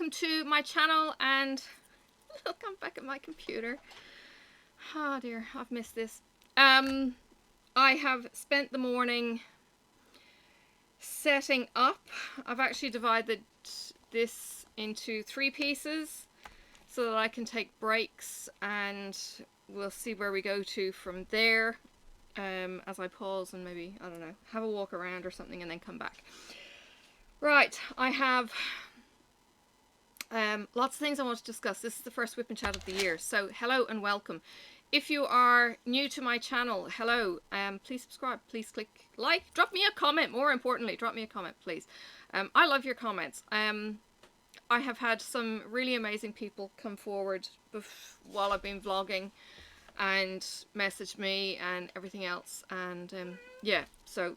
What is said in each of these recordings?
welcome to my channel, and look, I'm back at my computer. Oh dear, I've missed this. I have spent the morning setting up. I've actually divided this into 3 pieces so that I can take breaks, and we'll see where we go to from there as I pause and maybe, I don't know, have a walk around or something and then come back. Right, I have lots of things I want to discuss. This is the first Whip and Chat of the year, so hello and welcome. If you are new to my channel, hello, please subscribe, please click like, drop me a comment, more importantly, drop me a comment, please. I love your comments. I have had some really amazing people come forward while I've been vlogging and message me and everything else, and yeah, so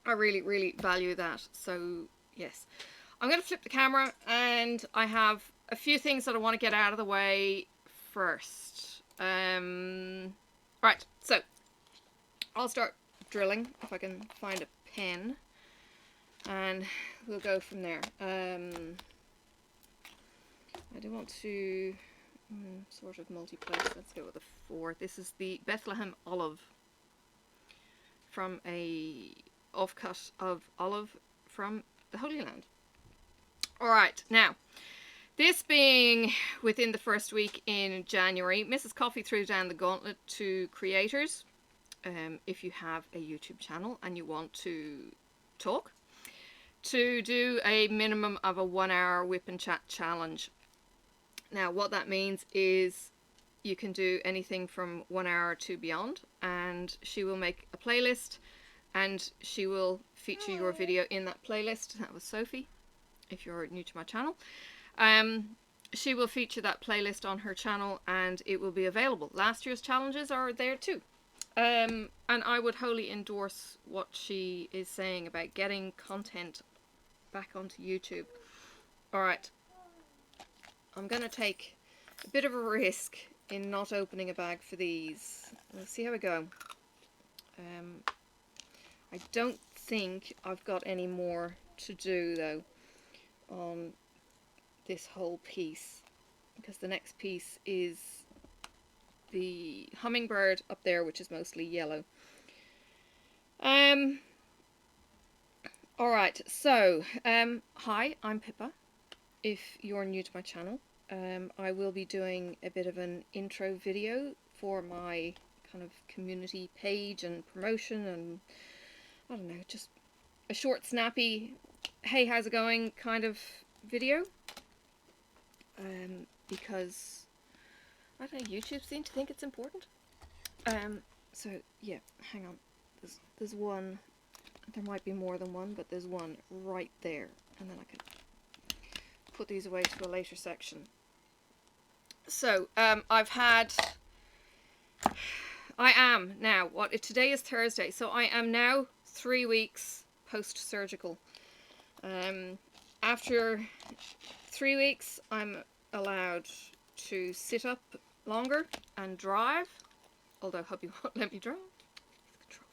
I really, really value that. So yes, I'm going to flip the camera, and I have a few things that I want to get out of the way first. Right, so I'll start drilling if I can find a pen, and we'll go from there. I do want to sort of multi-place. Let's go with a 4. This is the Bethlehem olive from a offcut of olive from the Holy Land. Alright, now, this being within the first week in January, Mrs. Coffee threw down the gauntlet to creators. If you have a YouTube channel and you want to talk, to do a minimum of a 1-hour whip and chat challenge. Now, what that means is you can do anything from 1 hour to beyond, and she will make a playlist and she will feature your video in that playlist. That was Sophie, if you're new to my channel. She will feature that playlist on her channel and it will be available. Last year's challenges are there too. And I would wholly endorse what she is saying about getting content back onto YouTube. Alright. I'm going to take a bit of a risk in not opening a bag for these. We'll see how we go. I don't think I've got any more to do though on this whole piece, because the next piece is the hummingbird up there, which is mostly yellow. Alright, so hi, I'm Pippa. If you're new to my channel, I will be doing a bit of an intro video for my kind of community page and promotion, and I don't know, just a short, snappy, hey, how's it going kind of video. Because I don't know, YouTube seems to think it's important. So yeah, hang on. There's one. There might be more than one, but there's one right there, and then I can put these away to a later section. So today is Thursday, so I am now 3 weeks post-surgical. After 3 weeks, I'm allowed to sit up longer and drive, although hubby won't let me drive. He's a control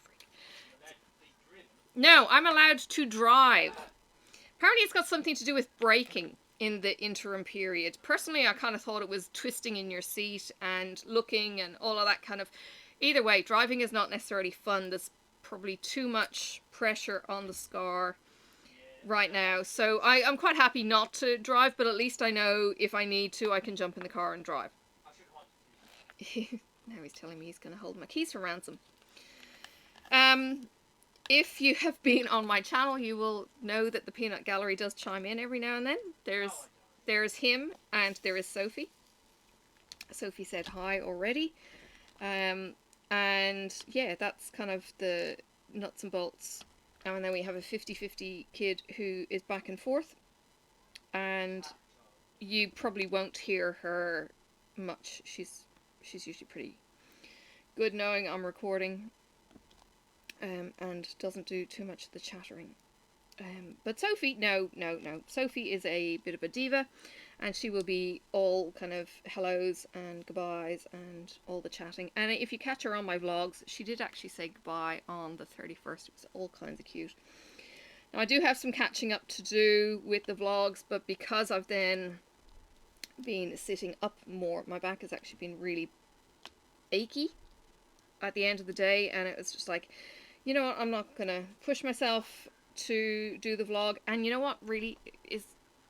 freak. No, I'm allowed to drive. Apparently it's got something to do with braking in the interim period. Personally, I kind of thought it was twisting in your seat and looking and all of that kind of... Either way, driving is not necessarily fun. There's probably too much pressure on the scar right now. So I'm quite happy not to drive, but at least I know if I need to, I can jump in the car and drive. Now he's telling me he's going to hold my keys for ransom. If you have been on my channel, you will know that the peanut gallery does chime in every now and then. There's him and there is Sophie. Sophie said hi already. And yeah, that's kind of the nuts and bolts. And then we have a 50-50 kid who is back and forth. And you probably won't hear her much. She's usually pretty good knowing I'm recording. And doesn't do too much of the chattering. But Sophie, no. Sophie is a bit of a diva, and she will be all kind of hellos and goodbyes and all the chatting. And if you catch her on my vlogs, she did actually say goodbye on the 31st. It was all kinds of cute. Now I do have some catching up to do with the vlogs, but because I've then been sitting up more, my back has actually been really achy at the end of the day, and it was just like, you know what, I'm not gonna push myself to do the vlog. And you know what really is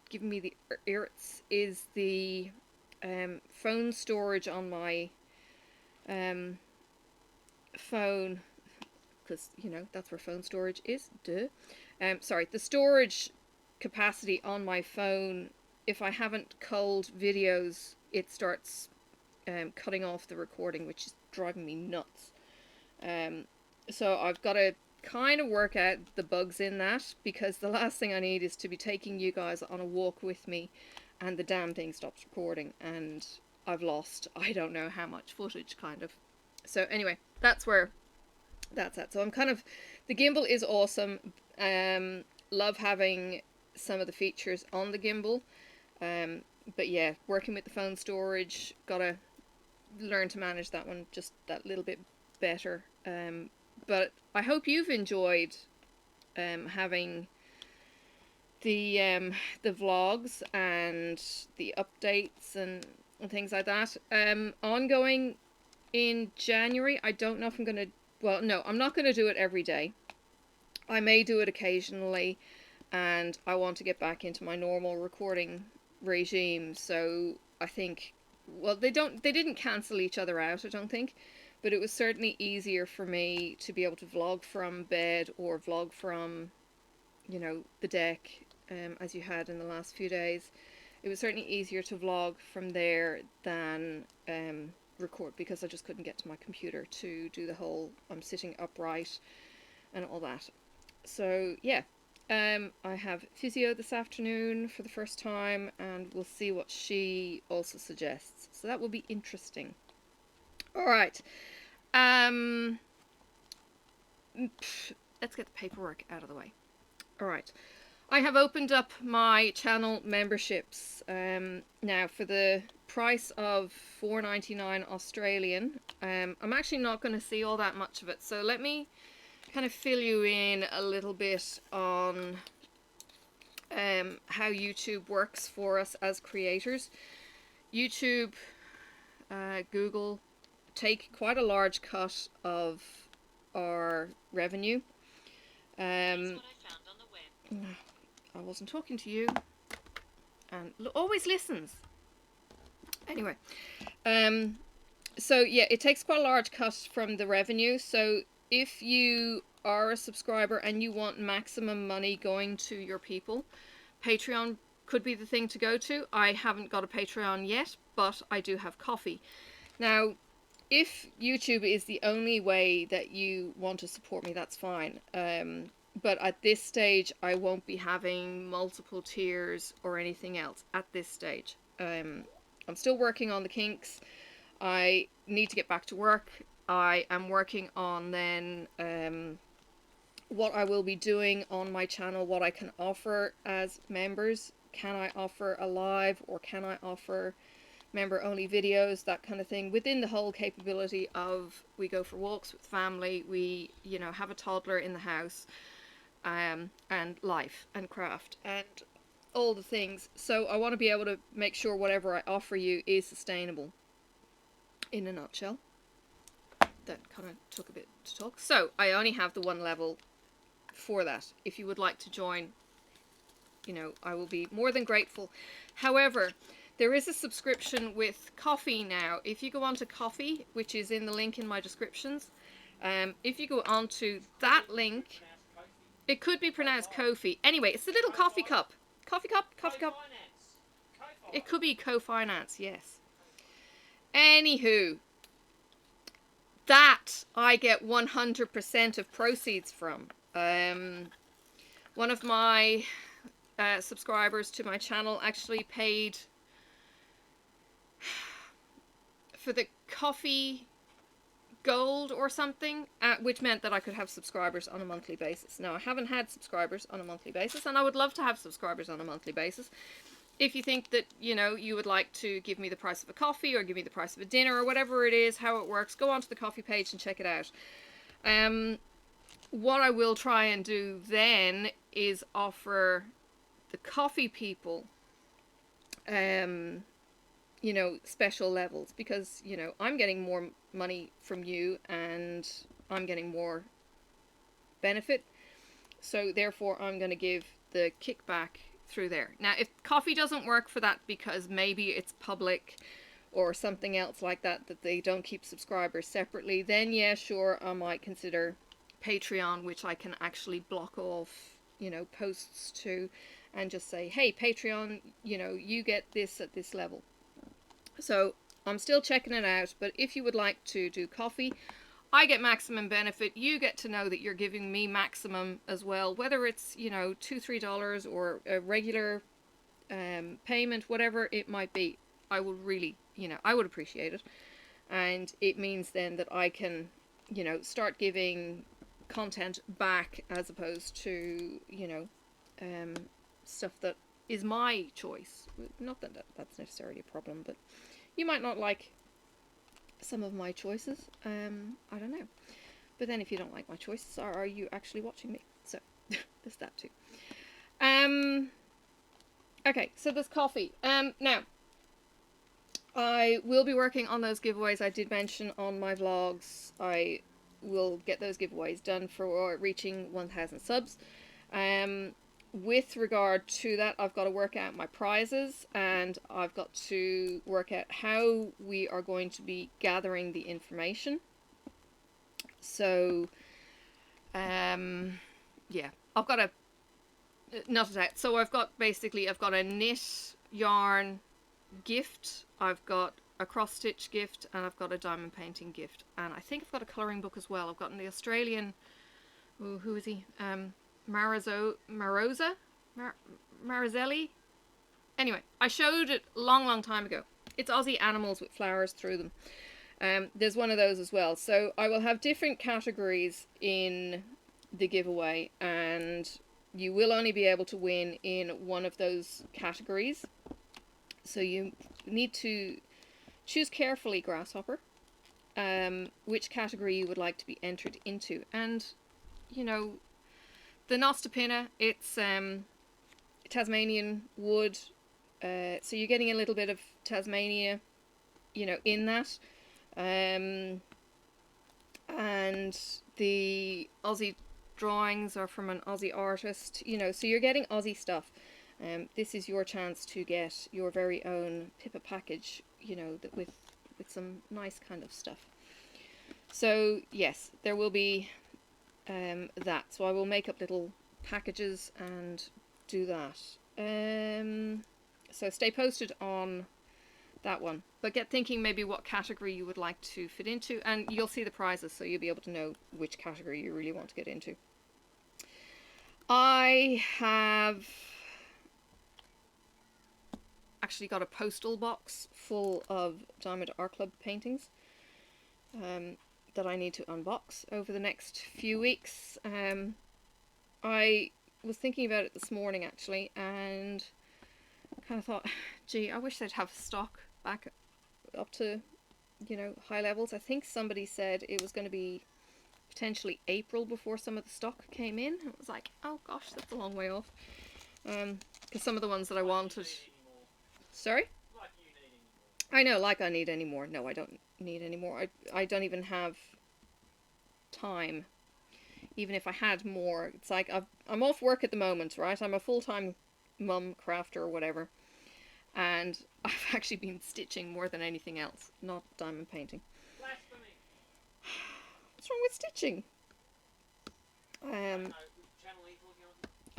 giving me the irrits is the phone storage on my phone, because you know that's where phone storage is. Sorry, the storage capacity on my phone, if I haven't culled videos, it starts cutting off the recording, which is driving me nuts. So I've got to kind of work out the bugs in that, because the last thing I need is to be taking you guys on a walk with me and the damn thing stops recording and I've lost I don't know how much footage, kind of. So anyway, that's where that's at. So I'm kind of, the gimbal is awesome. Love having some of the features on the gimbal. But yeah, working with the phone storage, gotta learn to manage that one just that little bit better. But I hope you've enjoyed having the vlogs and the updates and things like that. Ongoing in January, I don't know if I'm gonna, well, no, I'm not gonna do it every day. I may do it occasionally, and I want to get back into my normal recording regime. So I think, well, they didn't cancel each other out, I don't think, but it was certainly easier for me to be able to vlog from bed or vlog from, you know, the deck, as you had in the last few days. It was certainly easier to vlog from there than record, because I just couldn't get to my computer to do the whole I'm sitting upright and all that. So yeah, I have physio this afternoon for the first time, and we'll see what she also suggests. So that will be interesting. All right. Let's get the paperwork out of the way. All right. I have opened up my channel memberships now for the price of $4.99 Australian. I'm actually not going to see all that much of it, so let me kind of fill you in a little bit on how YouTube works for us as creators. YouTube, Google take quite a large cut of our revenue. That's what I found on the web. I wasn't talking to you, and always listens. Anyway, so yeah, it takes quite a large cut from the revenue. So if you are a subscriber and you want maximum money going to your people, Patreon could be the thing to go to. I haven't got a Patreon yet, but I do have Ko-fi. Now, if YouTube is the only way that you want to support me, that's fine. But at this stage, I won't be having multiple tiers or anything else at this stage. I'm still working on the kinks. I need to get back to work. I am working on then what I will be doing on my channel, what I can offer as members. Can I offer a live, or can I offer member only videos, that kind of thing, within the whole capability of we go for walks with family, we, you know, have a toddler in the house, and life and craft and all the things. So I want to be able to make sure whatever I offer you is sustainable, in a nutshell. That kind of took a bit to talk. So I only have the one level for that. If you would like to join, you know, I will be more than grateful. However, there is a subscription with Ko-fi now. If you go on to Ko-fi, which is in the link in my descriptions, if you go on to that link, it could be pronounced Ko-fi. Anyway, it's a little coffee cup. Coffee cup? Coffee cup? It could be co-finance, yes. Anywho, that I get 100% of proceeds from. One of my subscribers to my channel actually paid for the Ko-fi Gold or something, which meant that I could have subscribers on a monthly basis. Now, I haven't had subscribers on a monthly basis, and I would love to have subscribers on a monthly basis. If you think that, you know, you would like to give me the price of a coffee, or give me the price of a dinner, or whatever it is, how it works, go onto the Ko-fi page and check it out. what I will try and do then is offer the coffee people, you know, special levels, because, you know, I'm getting more money from you and I'm getting more benefit. So therefore I'm going to give the kickback through there. Now, if coffee doesn't work for that because maybe it's public or something else like that, that they don't keep subscribers separately, then yeah, sure, I might consider Patreon, which I can actually block off, you know, posts to, and just say, hey, Patreon, you know, you get this at this level. So I'm still checking it out, but if you would like to do coffee, I get maximum benefit. You get to know that you're giving me maximum as well, whether it's, you know, $2-3 or a regular payment, whatever it might be. I would really, you know, I would appreciate it. And it means then that I can, you know, start giving content back as opposed to, you know, stuff that is my choice. Not that that's necessarily a problem, but you might not like some of my choices. I don't know. But then if you don't like my choices, are you actually watching me? So there's that too. Okay, so there's coffee. Now, I will be working on those giveaways I did mention on my vlogs. I will get those giveaways done for reaching 1,000 subs. With regard to that, I've got to work out my prizes, and I've got to work out how we are going to be gathering the information. So, yeah, I've got to nut it out. So I've got a knit yarn gift, I've got a cross stitch gift, and I've got a diamond painting gift, and I think I've got a colouring book as well. I've gotten the Australian, who is he? Marazelli. Anyway, I showed it long time ago. It's Aussie animals with flowers through them. There's one of those as well. So I will have different categories in the giveaway, and you will only be able to win in one of those categories. So you need to choose carefully, Grasshopper, which category you would like to be entered into. And, you know, the Nostapina, it's Tasmanian wood, so you're getting a little bit of Tasmania, you know, in that. And the Aussie drawings are from an Aussie artist, you know, so you're getting Aussie stuff. This is your chance to get your very own Pippa package, you know, with some nice kind of stuff. So yes, there will be that. So I will make up little packages and do that. So stay posted on that one. But get thinking maybe what category you would like to fit into, and you'll see the prizes, so you'll be able to know which category you really want to get into. I have actually got a postal box full of Diamond Art Club paintings that I need to unbox over the next few weeks. I was thinking about it this morning actually, and kind of thought, gee, I wish they'd have stock back up to, you know, high levels. I think somebody said it was going to be potentially April before some of the stock came in. It was like, oh gosh, that's a long way off. Because some of the ones that I wanted... Sorry? Like you need any more. I know, like I need any more. No, I don't need any more. I don't even have time. Even if I had more, it's like I'm off work at the moment, right? I'm a full-time mum, crafter, or whatever. And I've actually been stitching more than anything else, not diamond painting. Blasphemy. What's wrong with stitching?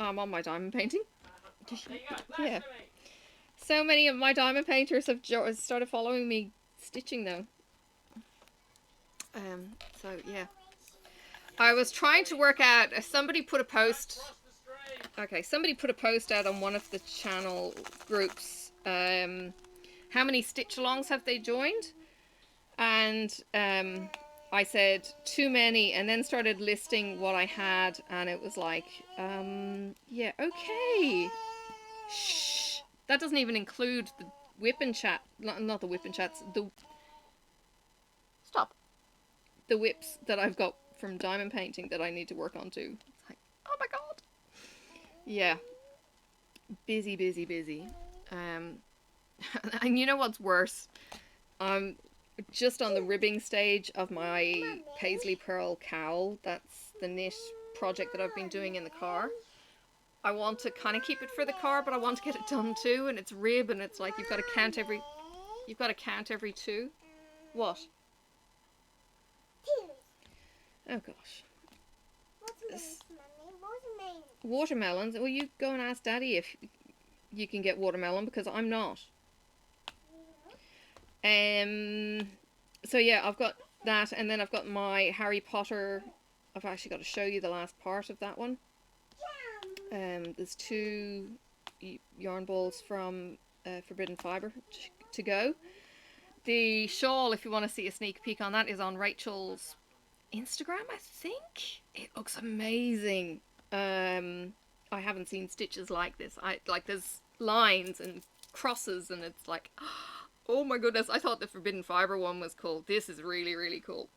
I'm on my diamond painting. There you go. Blasphemy. Yeah. So many of my diamond painters have started following me stitching though. So yeah. I was trying to work out, somebody put a post. Okay, somebody put a post out on one of the channel groups. How many stitch-alongs have they joined? And I said too many, and then started listing what I had, and it was like, yeah, okay. Shh. That doesn't even include the WiPnChat, not the WiPnChats, the... Stop. The whips that I've got from diamond painting that I need to work on too. It's like, oh my god. Yeah. Busy, busy, busy. And you know what's worse? I'm just on the ribbing stage of my paisley pearl cowl. That's the knit project that I've been doing in the car. I want to kind of keep it for the car, but I want to get it done too. And it's rib, and it's like you've got to count every two. What? Oh gosh. Watermelons. Well, you go and ask Daddy if you can get watermelon, because I'm not. So yeah, I've got that, and then I've got my Harry Potter. I've actually got to show you the last part of that one. There's 2 yarn balls from Forbidden Fibre to go. The shawl, if you want to see a sneak peek on that, is on Rachel's Instagram, I think. It looks amazing. I haven't seen stitches like this. There's lines and crosses, and it's like, oh my goodness, I thought the Forbidden Fibre one was cool. This is really, really cool.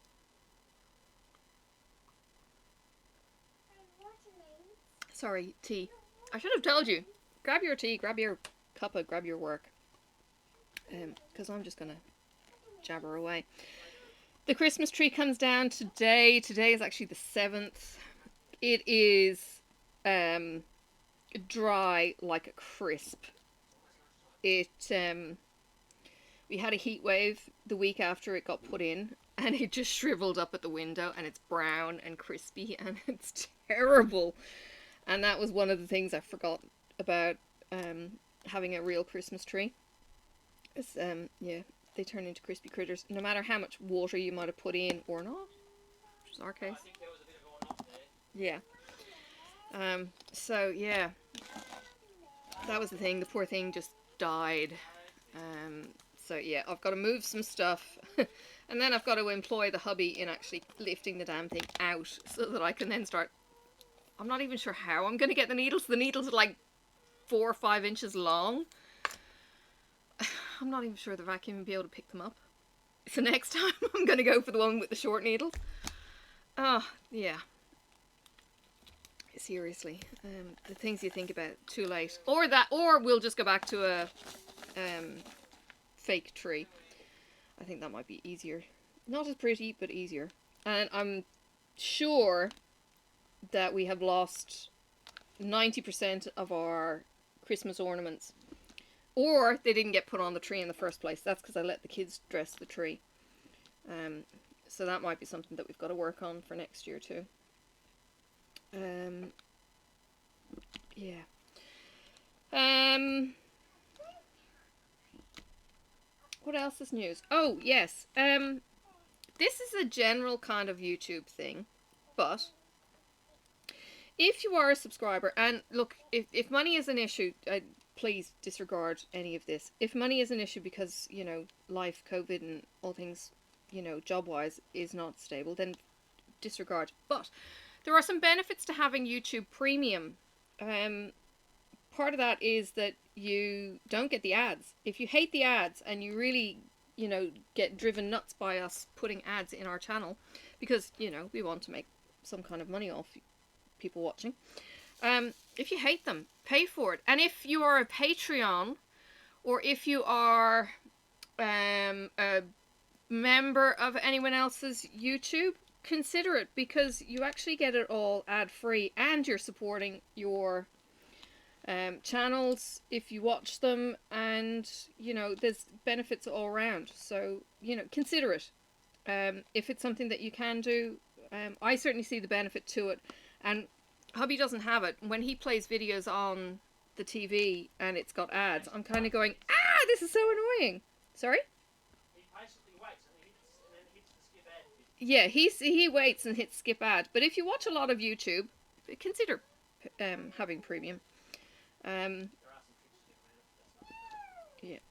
Sorry, tea. I should have told you. Grab your tea, grab your cuppa, grab your work. Because I'm just going to jabber away. The Christmas tree comes down today. Today is actually the 7th. It is dry like a crisp. We had a heat wave the week after it got put in, and it just shriveled up at the window, and it's brown and crispy, and it's terrible. And that was one of the things I forgot about having a real Christmas tree. It's, yeah, they turn into crispy critters, no matter how much water you might have put in or not, which is our case. I think there was a bit of going on there. Yeah. So, yeah, that was the thing. The poor thing just died. So, yeah, I've got to move some stuff. And then I've got to employ the hubby in actually lifting the damn thing out so that I can then start... I'm not even sure how I'm going to get the needles. The needles are like 4 or 5 inches long. I'm not even sure the vacuum will be able to pick them up. So next time I'm going to go for the one with the short needles. Oh, yeah. Seriously. The things you think about too late. Or we'll just go back to a fake tree. I think that might be easier. Not as pretty, but easier. And I'm sure that we have lost 90% of our Christmas ornaments. Or they didn't get put on the tree in the first place. That's because I let the kids dress the tree. So that might be something that we've got to work on for next year too. Yeah. What else is news? Oh, yes. This is a general kind of YouTube thing, but if you are a subscriber, and look, if money is an issue, please disregard any of this. If money is an issue because, you know, life, COVID, and all things, you know, job-wise is not stable, then disregard. But there are some benefits to having YouTube Premium. Part of that is that you don't get the ads. If you hate the ads and you really, you know, get driven nuts by us putting ads in our channel, because, you know, we want to make some kind of money off people watching. If you hate them, pay for it. And if you are a Patreon, or if you are a member of anyone else's YouTube, consider it, because you actually get it all ad-free, and you're supporting your channels if you watch them, and, you know, there's benefits all around. So, you know, consider it. If it's something that you can do, I certainly see the benefit to it. And hubby doesn't have it. When he plays videos on the TV and it's got ads, I'm kind of going, ah, this is so annoying. Sorry? He basically waits and then hits the skip ad. Yeah, he waits and hits skip ad. But if you watch a lot of YouTube, consider having premium. Yeah,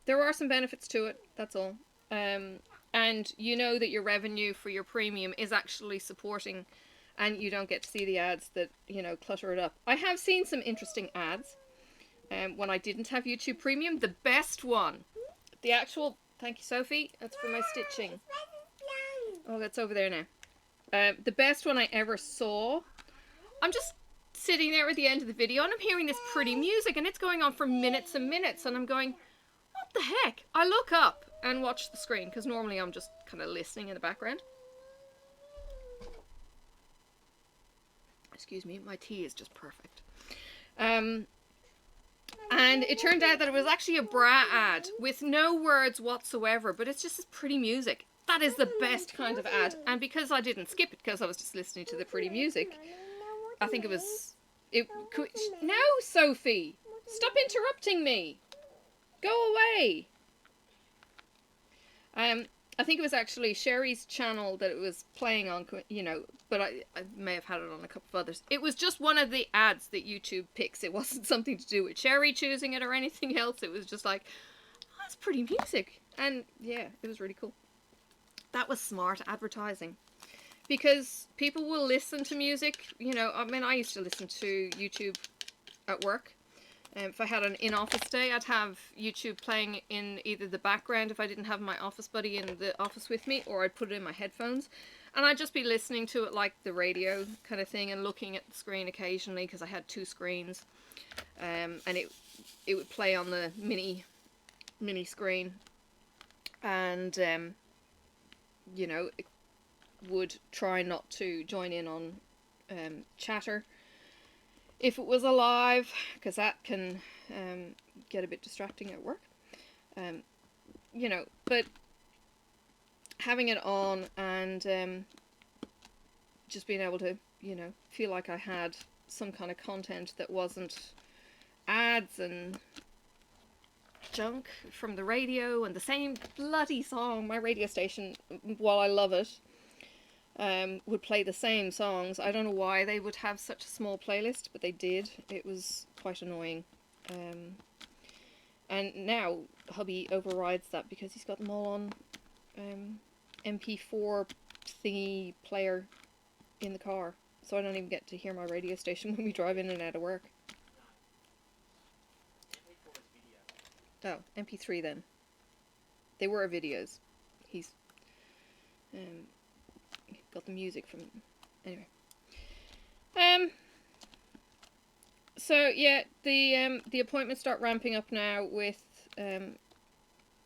there are some benefits to it, that's all. And you know that your revenue for your premium is actually supporting, and you don't get to see the ads that, you know, clutter it up. I have seen some interesting ads when I didn't have YouTube Premium. The best one, the actual, thank you Sophie, that's for my stitching. Oh, that's over there now. The best one I ever saw, I'm just sitting there at the end of the video and I'm hearing this pretty music and it's going on for minutes and minutes and I'm going, what the heck? I look up and watch the screen because normally I'm just kind of listening in the background. Excuse me, my tea is just perfect. And it turned out that it was actually a bra ad with no words whatsoever, but it's just this pretty music. That is the best kind of ad. And because I didn't skip it because I was just listening to the pretty music, I think it was... No, Sophie! Stop interrupting me! Go away! I think it was actually Sherry's channel that it was playing on, you know, but I may have had it on a couple of others. It was just one of the ads that YouTube picks. It wasn't something to do with Sherry choosing it or anything else. It was just like, oh, that's pretty music. And yeah, it was really cool. That was smart advertising. Because people will listen to music, you know, I mean, I used to listen to YouTube at work. If I had an in-office day, I'd have YouTube playing in either the background if I didn't have my office buddy in the office with me, or I'd put it in my headphones. And I'd just be listening to it like the radio kind of thing and looking at the screen occasionally because I had 2 screens. And it would play on the mini screen. And, you know, it would try not to join in on chatter if it was alive, because that can get a bit distracting at work. You know, but having it on and just being able to, you know, feel like I had some kind of content that wasn't ads and junk from the radio and the same bloody song. My radio station, while I love it, would play the same songs. I don't know why they would have such a small playlist, but they did. It was quite annoying. And now hubby overrides that because he's got them all on MP4 thingy player in the car. So I don't even get to hear my radio station when we drive in and out of work. Oh, MP3 then. They were videos. He's got the music from... Anyway. So yeah, the appointments start ramping up now with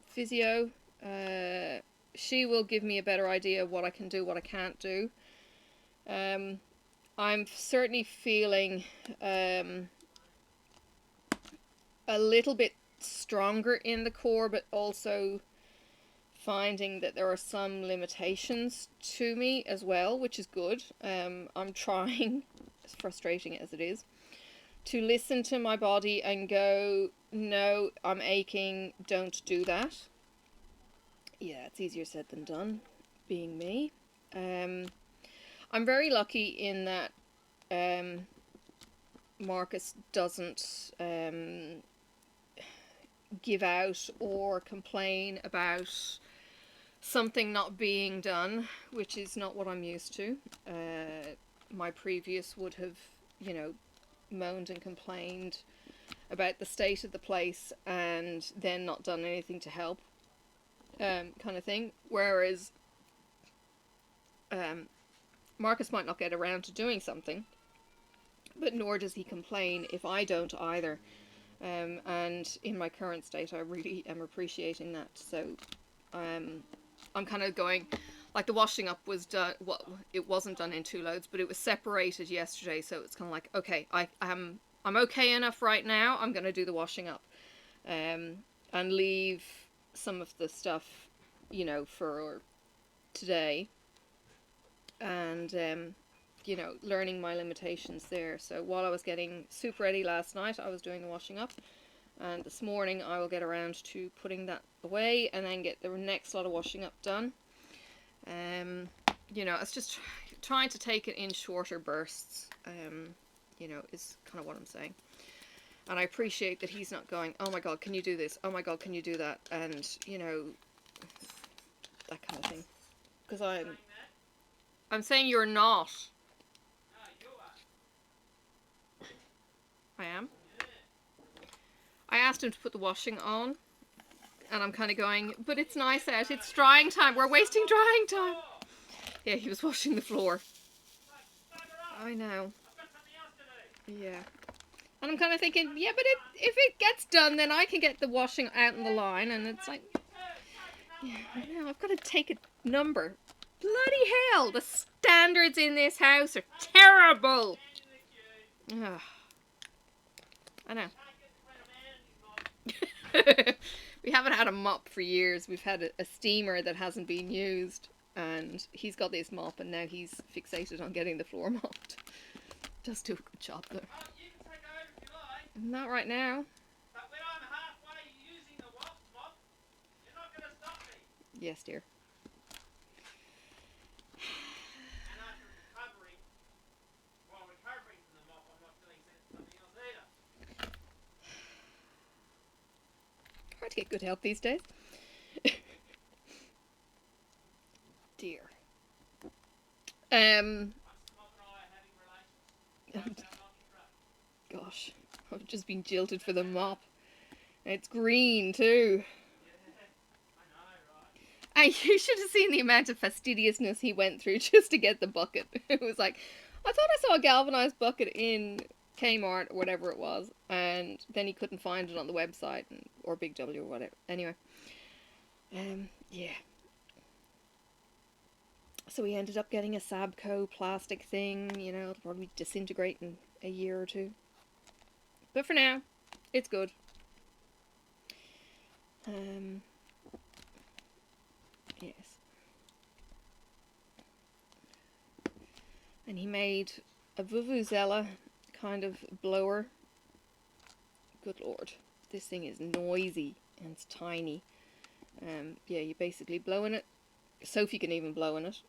physio. She will give me a better idea of what I can do, what I can't do. I'm certainly feeling a little bit stronger in the core, but also finding that there are some limitations to me as well, which is good. I'm trying, as frustrating as it is, to listen to my body and go, no, I'm aching, don't do that. Yeah, it's easier said than done, being me. I'm very lucky in that Marcus doesn't give out or complain about something not being done, which is not what I'm used to. My previous would have, you know, moaned and complained about the state of the place and then not done anything to help, kind of thing. Whereas Marcus might not get around to doing something, but nor does he complain if I don't either. And in my current state, I really am appreciating that. So I'm kind of going, like, the washing up was done, well, it wasn't done in 2 loads, but it was separated yesterday, so it's kind of like, okay, I'm okay enough right now, I'm going to do the washing up, and leave some of the stuff, you know, for today, and you know, learning my limitations there. So while I was getting soup ready last night, I was doing the washing up. And this morning I will get around to putting that away and then get the next lot of washing up done. You know, it's just trying to take it in shorter bursts, you know, is kind of what I'm saying. And I appreciate that he's not going, oh my god, can you do this? Oh my god, can you do that? And, you know, that kind of thing. Because I'm saying you're not. I am. I asked him to put the washing on, and I'm kind of going, but it's nice out, it's drying time, we're wasting drying time. Yeah, he was washing the floor. Bugger off. I know. I've got something else to do. Yeah. And I'm kind of thinking, yeah, but if it gets done, then I can get the washing out in the line. And it's like, yeah, I know, I've got to take a number. Bloody hell, the standards in this house are terrible. Ugh. I know. We haven't had a mop for years. We've had a steamer that hasn't been used. And he's got this mop, and now he's fixated on getting the floor mopped. Does do a good job, though. Oh, you can take over if you like. Not right now. But when I'm halfway using the mop, you're not going to stop me. Yes, dear. And after recovering, while recovering from the mop, I'm not doing something else either. Hard to get good help these days. Dear. Once the mop and I are having relations, I'm not in trouble. Gosh, I've just been jilted for the mop. It's green too. Yeah, I know, right? And you should have seen the amount of fastidiousness he went through just to get the bucket. It was like, I thought I saw a galvanized bucket in Kmart or whatever it was, and then he couldn't find it on the website or Big W or whatever. Anyway, yeah. So we ended up getting a Sabco plastic thing. You know, it'll probably disintegrate in a year or two. But for now, it's good. Yes. And he made a vuvuzela kind of blower. Good lord. This thing is noisy and it's tiny. Yeah, you basically blow in it. Sophie can even blow in it.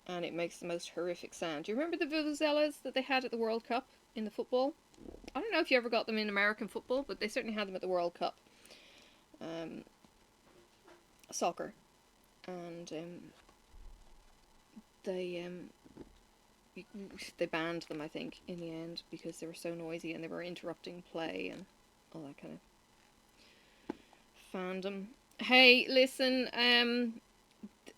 And it makes the most horrific sound. Do you remember the vuvuzelas that they had at the World Cup in the football? I don't know if you ever got them in American football, but they certainly had them at the World Cup. Soccer. And they banned them, I think, in the end, because they were so noisy and they were interrupting play and all that kind of fandom. Hey, listen,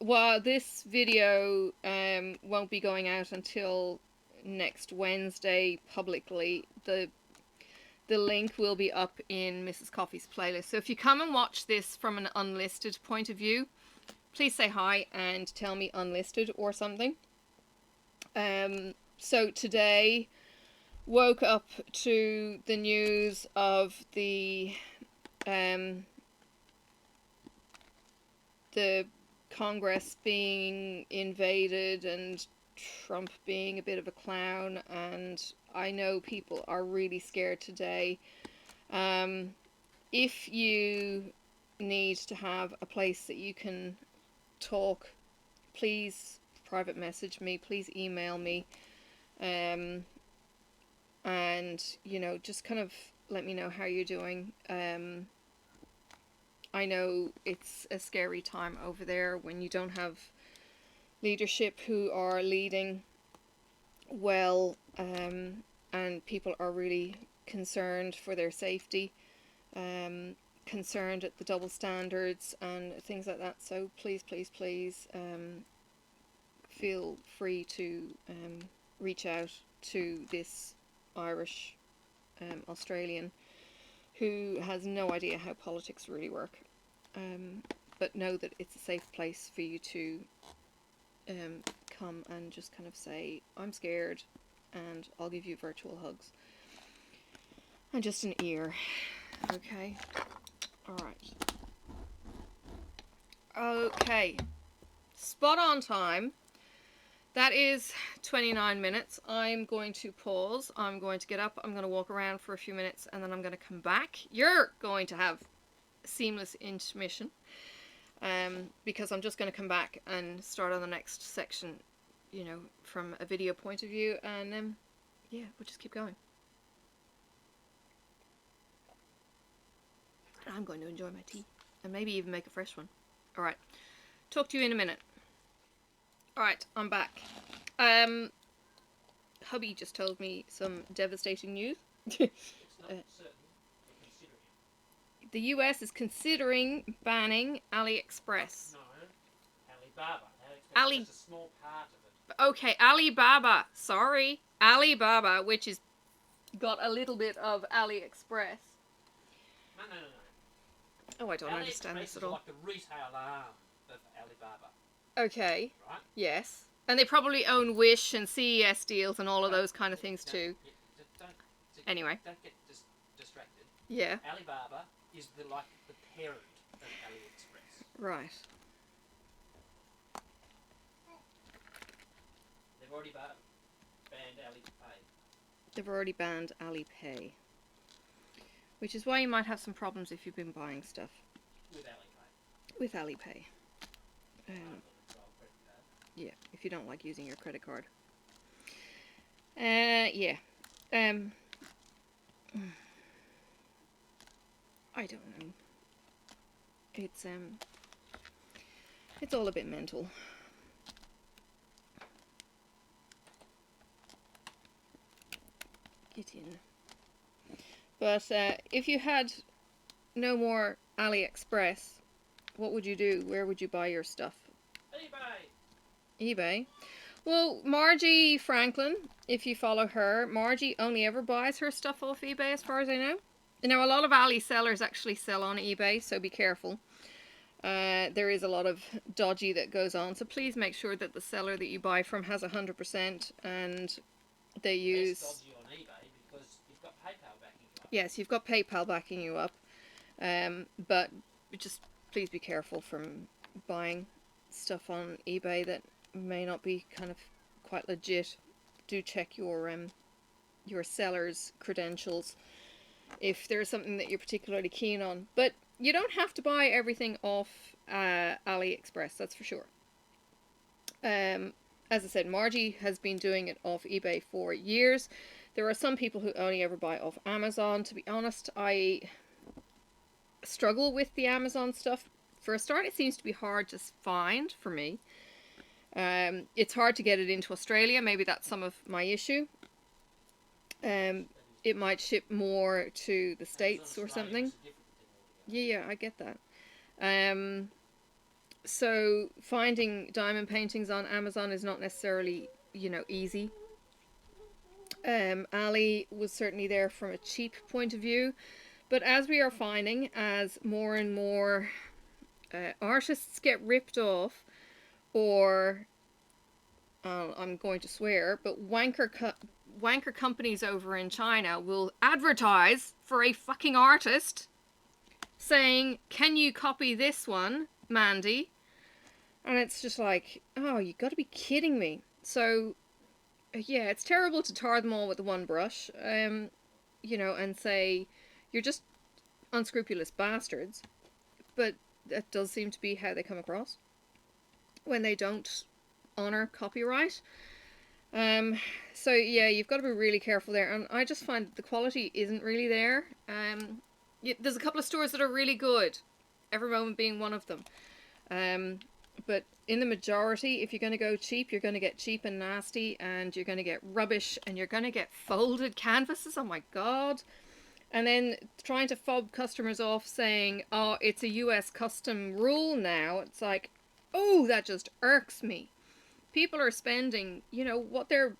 well, this video won't be going out until next Wednesday publicly. The link will be up in Mrs. Coffee's playlist. So if you come and watch this from an unlisted point of view, please say hi and tell me unlisted or something. So today, woke up to the news of the Congress being invaded and Trump being a bit of a clown, and I know people are really scared today. If you need to have a place that you can talk, please private message me, please email me, and you know, just kind of let me know how you're doing. I know it's a scary time over there when you don't have leadership who are leading well, and people are really concerned for their safety, concerned at the double standards and things like that. So please, please, please, feel free to reach out to this Irish Australian who has no idea how politics really work, but know that it's a safe place for you to come and just kind of say, I'm scared, and I'll give you virtual hugs and just an ear. Okay, alright, okay, spot on time. That is 29 minutes. I'm going to pause. I'm going to get up. I'm going to walk around for a few minutes and then I'm going to come back. You're going to have seamless intermission, because I'm just going to come back and start on the next section, you know, from a video point of view, and yeah, we'll just keep going. I'm going to enjoy my tea and maybe even make a fresh one. Alright, talk to you in a minute. Alright, I'm back. Hubby just told me some devastating news. It's not certain, but considering it. The US is considering banning AliExpress. No, Alibaba. Ali- That's a small part of it. Okay, Alibaba. Sorry. Alibaba, which is got a little bit of AliExpress. No. Oh, I don't understand this at all. AliExpress is like the retail arm of Alibaba. Okay. Right? Yes. And they probably own Wish and CES deals and all of those kind of things too. Anyway. Don't get distracted. Yeah. Alibaba is like the parent of AliExpress. Right. They've already banned Alipay. They've already banned Alipay. Which is why you might have some problems if you've been buying stuff. With Alipay. With Alipay. Yeah, if you don't like using your credit card. Yeah. I don't know. It's all a bit mental. Get in. But if you had no more AliExpress, what would you do? Where would you buy your stuff? eBay. Well, Margie Franklin, if you follow her, Margie only ever buys her stuff off eBay as far as I know. Now, a lot of Ali sellers actually sell on eBay, so be careful. There is a lot of dodgy that goes on, so please make sure that the seller that you buy from has 100% and they use... Less dodgy on eBay because you've got PayPal backing you up. Yes, you've got PayPal backing you up, but just please be careful from buying stuff on eBay that may not be kind of quite legit. Do check your seller's credentials if there's something that you're particularly keen on. But you don't have to buy everything off AliExpress, that's for sure. As I said, Margie has been doing it off eBay for years. There are some people who only ever buy off Amazon. To be honest, I struggle with the Amazon stuff. For a start, it seems to be hard to find for me. It's hard to get it into Australia. Maybe that's some of my issue. It might ship more to the States or something. Yeah, I get that. So finding diamond paintings on Amazon is not necessarily, easy. Ali was certainly there from a cheap point of view. But as we are finding, as more and more artists get ripped off, or I'm going to swear, but wanker companies over in China will advertise for a fucking artist saying, can you copy this one, Mandy? And it's just like, oh, you got to be kidding me. So, yeah, it's terrible to tar them all with the one brush, and say, you're just unscrupulous bastards. But that does seem to be how they come across when they don't honor copyright. So yeah, you've got to be really careful there, and I just find the quality isn't really there. There's a couple of stores that are really good, Every Moment being one of them. But in the majority, if you're going to go cheap, you're going to get cheap and nasty, and you're going to get rubbish, and you're going to get folded canvases. Oh my god. And then trying to fob customers off saying, oh, it's a US custom rule now. It's like, oh, that just irks me. People are spending, what they're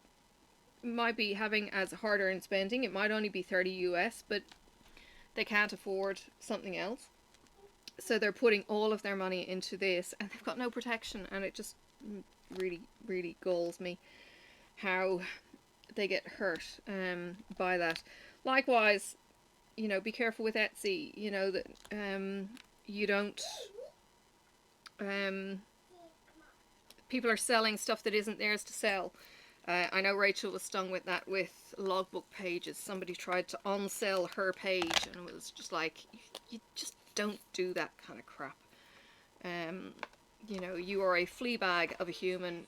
might be having as hard-earned spending. It might only be 30 US, but they can't afford something else. So they're putting all of their money into this, and they've got no protection, and it just really, really galls me how they get hurt by that. Likewise, be careful with Etsy, that you don't... people are selling stuff that isn't theirs to sell. I know Rachel was stung with that with logbook pages. Somebody tried to unsell her page, and it was just like, you just don't do that kind of crap. You are a flea bag of a human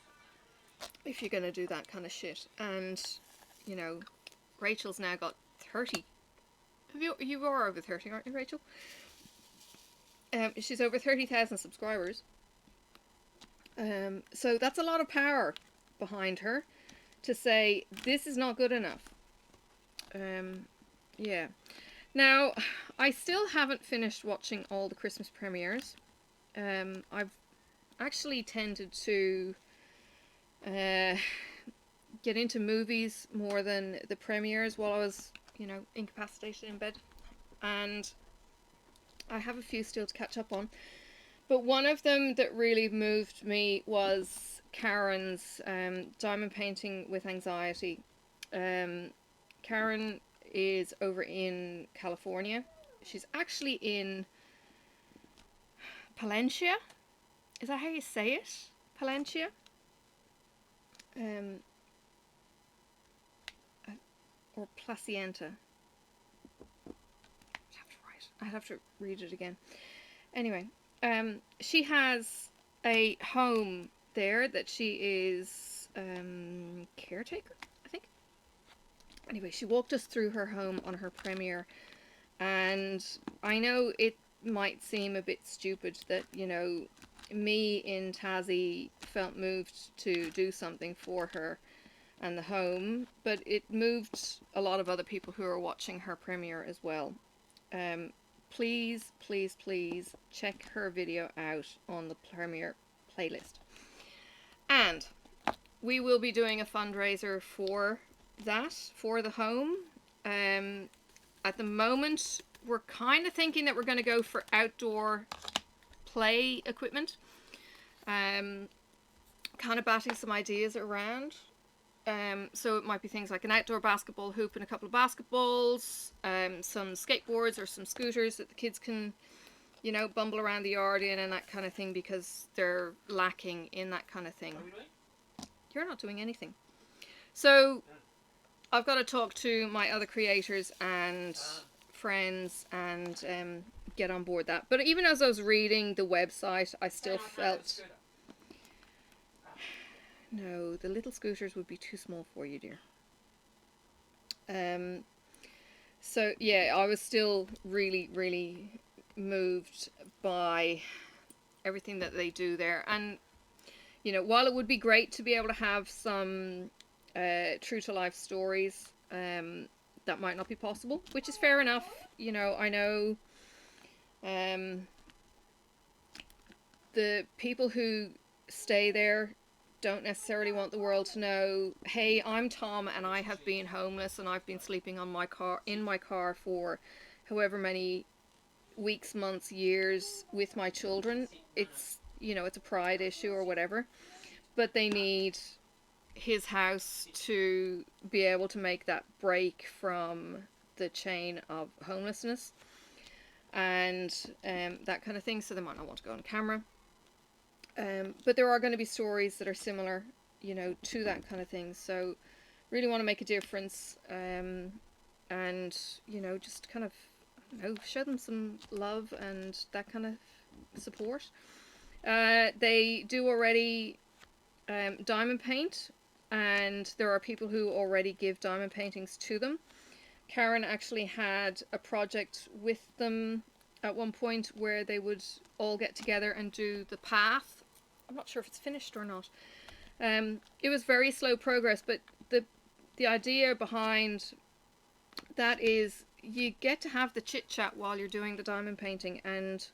if you're going to do that kind of shit. And, Rachel's now got 30. You are over 30, aren't you, Rachel? She's over 30,000 subscribers. So that's a lot of power behind her to say, this is not good enough. Yeah. Now, I still haven't finished watching all the Christmas premieres. I've actually tended to get into movies more than the premieres while I was, you know, incapacitated in bed. And I have a few still to catch up on. But one of them that really moved me was Karen's Diamond Painting with Anxiety. Karen is over in California. She's actually in Palencia. Is that how you say it? Palencia? Or Placienta. I'd have to read it again. Anyway, she has a home there that she is caretaker, I think. Anyway, she walked us through her home on her premiere, and I know it might seem a bit stupid that, you know, me in Tassie felt moved to do something for her and the home, but it moved a lot of other people who are watching her premiere as well. Please, please, please check her video out on the premiere playlist. And we will be doing a fundraiser for that, for the home. At the moment, we're kind of thinking that we're going to go for outdoor play equipment. Kind of batting some ideas around. So it might be things like an outdoor basketball hoop and a couple of basketballs, some skateboards or some scooters that the kids can, you know, bumble around the yard in and that kind of thing, because they're lacking in that kind of thing. What are we doing? You're not doing anything. So I've got to talk to my other creators and friends and get on board that. But even as I was reading the website, I still felt... No, the little scooters would be too small for you, dear. So yeah, I was still really, really moved by everything that they do there. And, you know, while it would be great to be able to have some true to life stories, that might not be possible, which is fair enough. You know, I know the people who stay there don't necessarily want the world to know, hey, I'm Tom and I have been homeless and I've been sleeping on in my car for however many weeks, months, years with my children. It's, you know, it's a pride issue or whatever, but they need his house to be able to make that break from the chain of homelessness and that kind of thing. So they might not want to go on camera. But there are going to be stories that are similar, you know, to that kind of thing. So really want to make a difference, and, you know, just kind of, you know, show them some love and that kind of support. They do already diamond paint, and there are people who already give diamond paintings to them. Karen actually had a project with them at one point where they would all get together and do the path. I'm not sure if it's finished or not. It was very slow progress, but the idea behind that is you get to have the chit chat while you're doing the diamond painting, and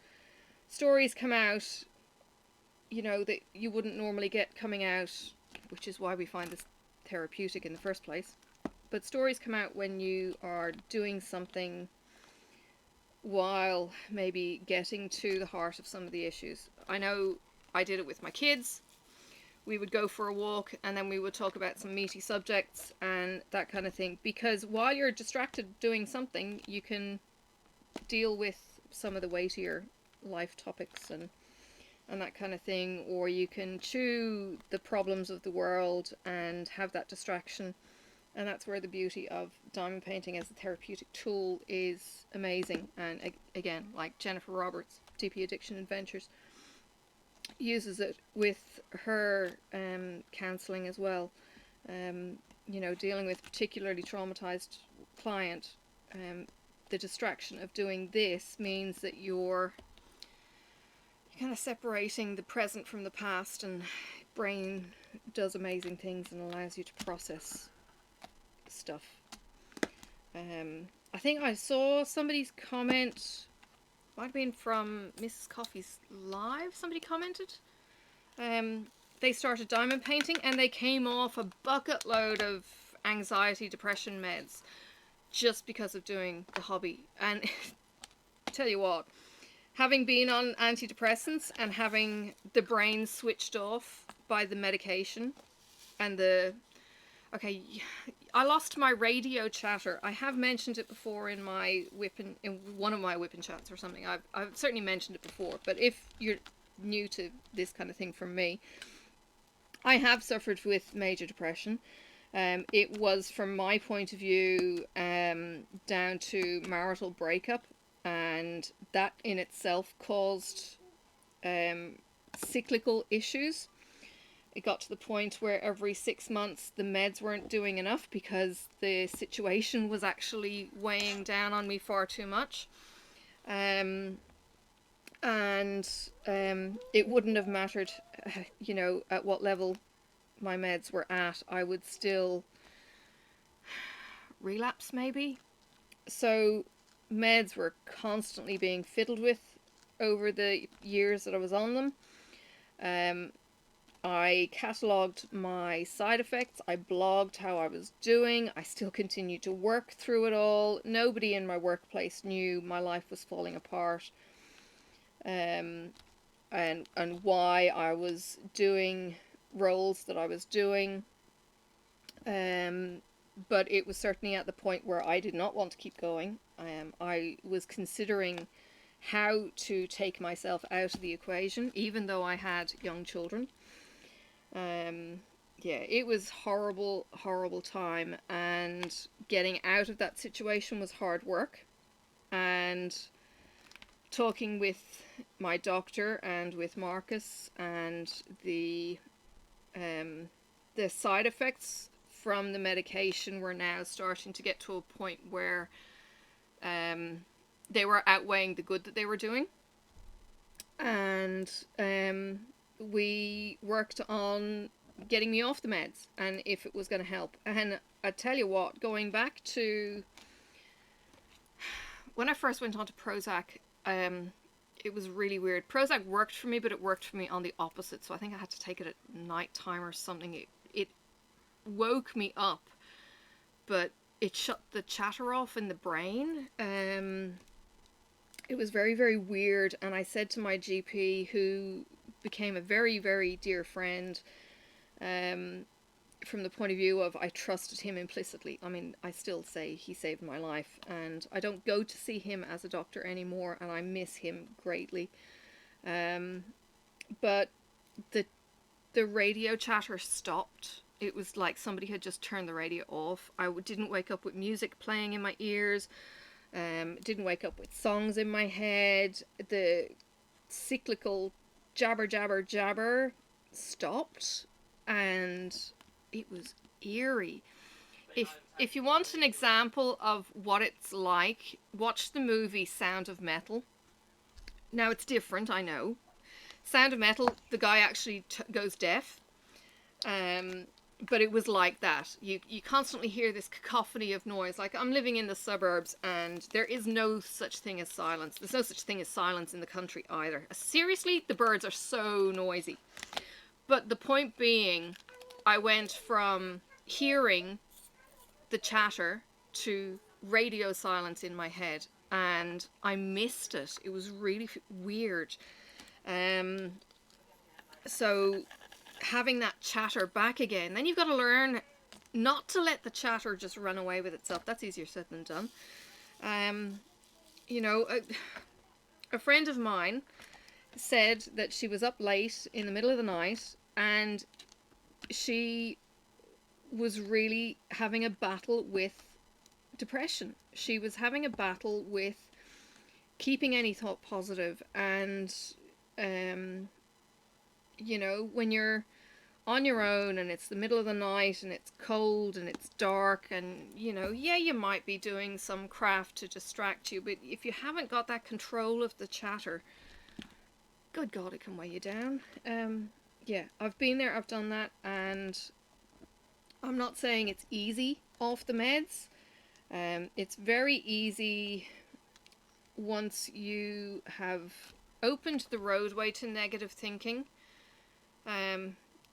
stories come out, you know, that you wouldn't normally get coming out, which is why we find this therapeutic in the first place. But stories come out when you are doing something while maybe getting to the heart of some of the issues. I know I did it with my kids. We would go for a walk and then we would talk about some meaty subjects and that kind of thing, because while you're distracted doing something, you can deal with some of the weightier life topics and that kind of thing, or you can chew the problems of the world and have that distraction. And that's where the beauty of diamond painting as a therapeutic tool is amazing. And again, like Jennifer Roberts, DP Addiction Adventures, uses it with her counselling as well. You know, dealing with particularly traumatized client, the distraction of doing this means that you're kind of separating the present from the past, and brain does amazing things and allows you to process stuff. I think I saw somebody's comment, might have been from Mrs. Coffee's live, somebody commented. They they started diamond painting, and they came off a bucket load of anxiety, depression meds just because of doing the hobby. And tell you what, having been on antidepressants and having the brain switched off by the medication and the... Okay, I lost my radio chatter. I have mentioned it before in my in one of my WiPnChats or something. I've certainly mentioned it before, but if you're new to this kind of thing from me, I have suffered with major depression. It was, from my point of view, down to marital breakup, and that in itself caused cyclical issues. It got to the point where every 6 months the meds weren't doing enough because the situation was actually weighing down on me far too much. And it wouldn't have mattered, you know, at what level my meds were at. I would still relapse, maybe. So meds were constantly being fiddled with over the years that I was on them. I catalogued my side effects. I blogged how I was doing. I still continued to work through it all. Nobody in my workplace knew my life was falling apart. And why I was doing roles that I was doing. But it was certainly at the point where I did not want to keep going. I was considering how to take myself out of the equation, even though I had young children. Yeah, it was horrible, horrible time, and getting out of that situation was hard work. And talking with my doctor and with Marcus, and the side effects from the medication were now starting to get to a point where they were outweighing the good that they were doing. And we worked on getting me off the meds and if it was going to help. And I tell you what, going back to when I first went on to Prozac, it was really weird. Prozac worked for me, but it worked for me on the opposite. So I think I had to take it at night time or something. It woke me up, but it shut the chatter off in the brain. It was very, very weird. And I said to my GP, who became a very, very dear friend, from the point of view of I trusted him implicitly. I mean, I still say he saved my life, and I don't go to see him as a doctor anymore, and I miss him greatly. But the radio chatter stopped. It was like somebody had just turned the radio off. I didn't wake up with music playing in my ears. Didn't wake up with songs in my head. The cyclical jabber, jabber, jabber stopped, and it was eerie. If you want an example of what it's like, watch the movie Sound of Metal. Now, it's different, I know. Sound of Metal, the guy actually goes deaf. But it was like that. You constantly hear this cacophony of noise. Like, I'm living in the suburbs, and there is no such thing as silence. There's no such thing as silence in the country either. Seriously, the birds are so noisy. But the point being, I went from hearing the chatter to radio silence in my head, and I missed it. It was really weird. So having that chatter back again, then you've got to learn not to let the chatter just run away with itself. That's easier said than done. You know, a friend of mine said that she was up late in the middle of the night, and she was really having a battle with depression. She was having a battle with keeping any thought positive, and you know, when you're on your own and it's the middle of the night and it's cold and it's dark, and you know, yeah, you might be doing some craft to distract you, but if you haven't got that control of the chatter, good God, it can weigh you down. Yeah, I've been there, I've done that, and I'm not saying it's easy off the meds. It's very easy once you have opened the roadway to negative thinking.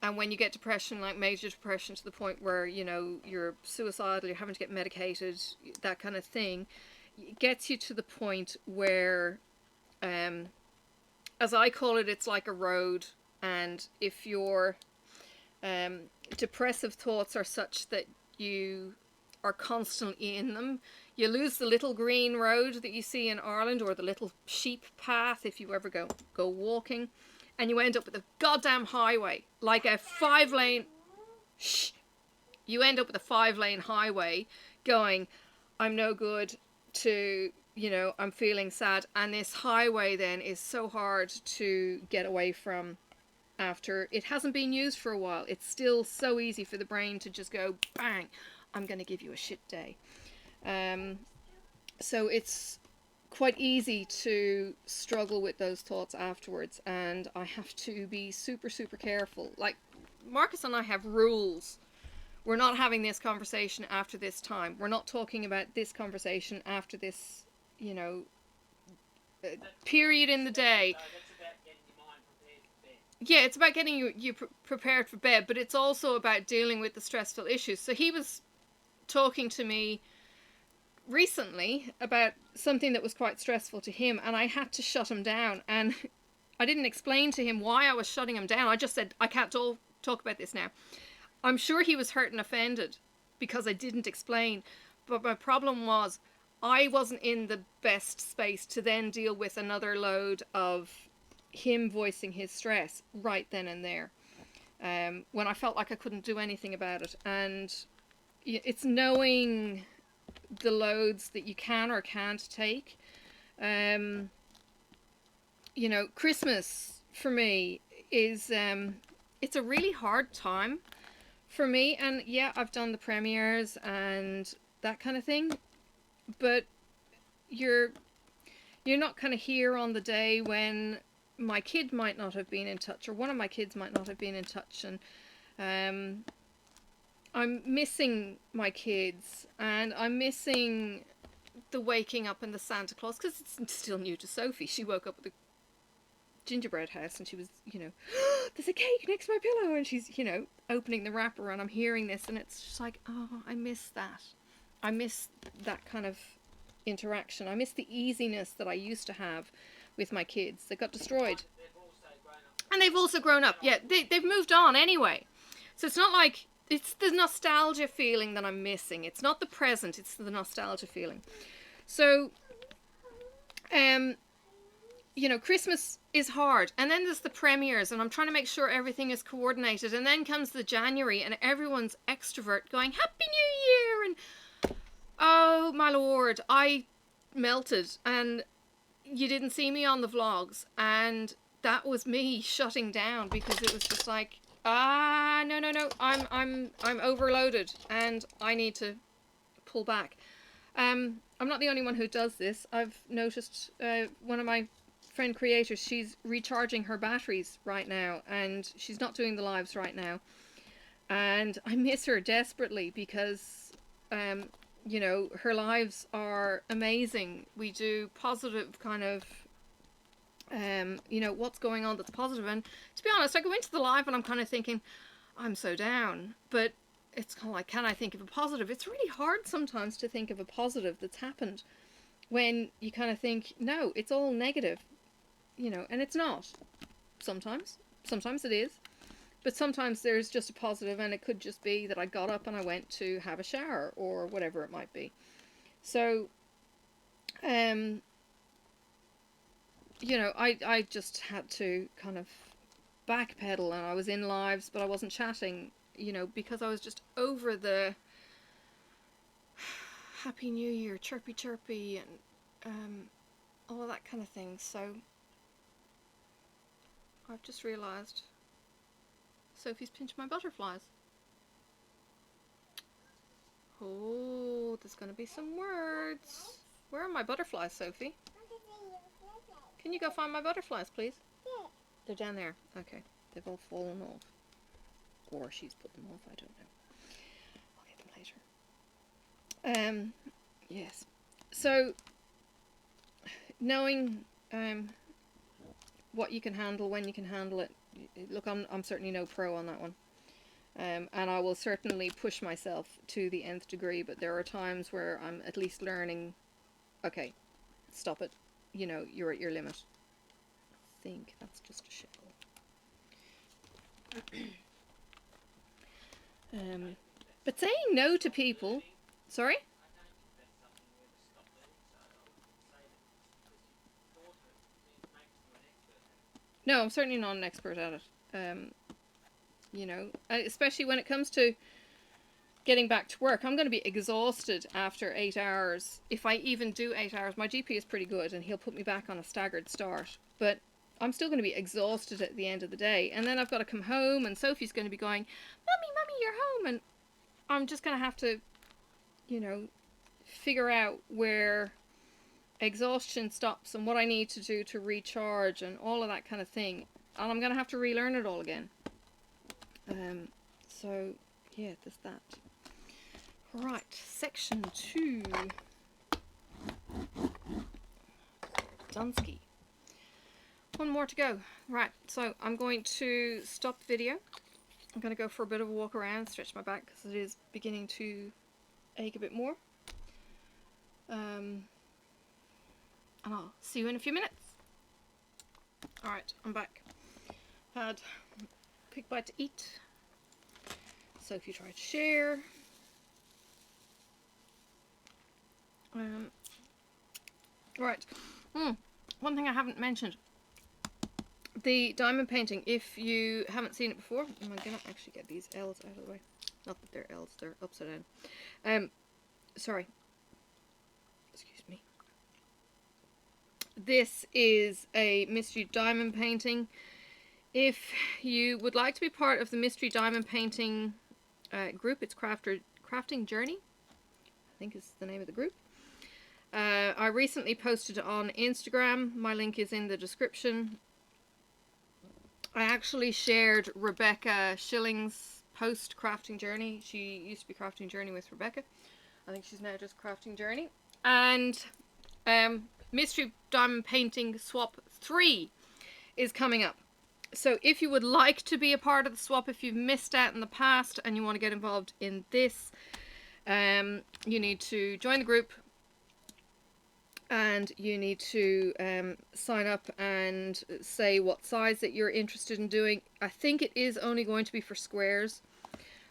and when you get depression, like major depression to the point where, you know, you're suicidal, you're having to get medicated, that kind of thing, it gets you to the point where, as I call it, it's like a road. And if your depressive thoughts are such that you are constantly in them, you lose the little green road that you see in Ireland, or the little sheep path if you ever go walking, and you end up with a goddamn highway, like a 5-lane. Shh. You end up with a 5-lane highway going, I'm no good, to, you know, I'm feeling sad. And this highway then is so hard to get away from after it hasn't been used for a while. It's still so easy for the brain to just go, bang, I'm going to give you a shit day. So it's quite easy to struggle with those thoughts afterwards, and I have to be super, super careful. Like, Marcus and I have rules. We're not having this conversation after this time. We're not talking about this conversation after this, you know, period in the day. Yeah, it's about getting you prepared for bed, but it's also about dealing with the stressful issues. So he was talking to me recently about something that was quite stressful to him, and I had to shut him down. And I didn't explain to him why I was shutting him down. I just said, I can't talk about this now. I'm sure he was hurt and offended because I didn't explain. But my problem was I wasn't in the best space to then deal with another load of him voicing his stress right then and there, when I felt like I couldn't do anything about it. And it's knowing the loads that you can or can't take. You know, Christmas for me is, it's a really hard time for me. And yeah, I've done the premieres and that kind of thing, but you're not kind of here on the day when my kid might not have been in touch, or one of my kids might not have been in touch. And I'm missing my kids, and I'm missing the waking up and the Santa Claus, because it's still new to Sophie. She woke up with a gingerbread house, and she was, you know, oh, there's a cake next to my pillow, and she's, you know, opening the wrapper, and I'm hearing this, and it's just like, oh, I miss that. I miss that kind of interaction. I miss the easiness that I used to have with my kids. They got destroyed. And they've also grown up. Yeah, they've moved on anyway. So it's not like, it's the nostalgia feeling that I'm missing. It's not the present, it's the nostalgia feeling. So, you know, Christmas is hard. And then there's the premieres, and I'm trying to make sure everything is coordinated. And then comes the January, and everyone's extrovert going, Happy New Year! And, oh my lord, I melted. And you didn't see me on the vlogs. And that was me shutting down, because it was just like, no, I'm overloaded and I need to pull back. I'm not the only one who does this. I've noticed one of my friend creators, she's recharging her batteries right now, and she's not doing the lives right now. And I miss her desperately, because you know, her lives are amazing. We do positive kind of, you know, what's going on that's positive. And to be honest, I go into the live and I'm kind of thinking, I'm so down. But it's kind of like, can I think of a positive? It's really hard sometimes to think of a positive that's happened when you kind of think, no, it's all negative, you know, and it's not. Sometimes it is. But sometimes there's just a positive, and it could just be that I got up and I went to have a shower, or whatever it might be. So, you know, I just had to kind of backpedal, and I was in lives, but I wasn't chatting, you know, because I was just over the Happy New Year, chirpy chirpy, and all of that kind of thing. So, I've just realised Sophie's pinched my butterflies. Oh, there's going to be some words. Where are my butterflies, Sophie? Can you go find my butterflies, please? Yeah. They're down there. Okay. They've all fallen off. Or she's put them off, I don't know. I'll get them later. Yes. So, knowing what you can handle, when you can handle it, look, I'm certainly no pro on that one. And I will certainly push myself to the nth degree, but there are times where I'm at least learning, okay, stop it, you know, you're at your limit. I think that's just a shell. But saying no to people, sorry? No, I'm certainly not an expert at it. You know, especially when it comes to getting back to work, I'm going to be exhausted after 8 hours. If I even do 8 hours, my GP is pretty good and he'll put me back on a staggered start. But I'm still going to be exhausted at the end of the day. And then I've got to come home and Sophie's going to be going, Mummy, you're home. And I'm just going to have to, you know, figure out where exhaustion stops and what I need to do to recharge and all of that kind of thing. And I'm going to have to relearn it all again. So, yeah, there's that. Right, section 2. Dunsky. One more to go. Right, so I'm going to stop the video. I'm going to go for a bit of a walk around, stretch my back because it is beginning to ache a bit more. And I'll see you in a few minutes. Alright, I'm back. Had a quick bite to eat. Sophie tried to share. Right. One thing I haven't mentioned. The diamond painting, if you haven't seen it before, I'm going to actually get these L's out of the way. Not that they're L's, they're upside down. Sorry. Excuse me. This is a mystery diamond painting. If you would like to be part of the mystery diamond painting group, it's Crafting Journey, I think is the name of the group. I recently posted on Instagram. My link is in the description. I actually shared Rebecca Schilling's post Crafting Journey. She used to be Crafting Journey with Rebecca. I think she's now just Crafting Journey. And Mystery Diamond Painting Swap 3 is coming up. So if you would like to be a part of the swap, if you've missed out in the past and you want to get involved in this, you need to join the group and you need to sign up and say what size that you're interested in doing. I think it is only going to be for squares.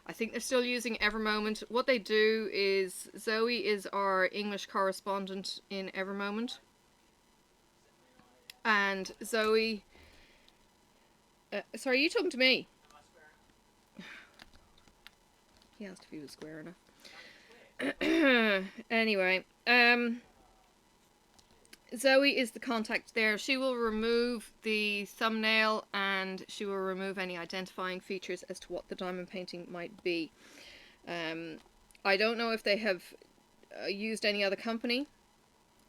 I think they're still using Evermoment. What they do is, Zoe is our English correspondent in Evermoment. And Zoe... sorry, are you talking to me? He asked if he was square enough. Anyway, Zoe is the contact there. She will remove the thumbnail and she will remove any identifying features as to what the diamond painting might be. I don't know if they have used any other company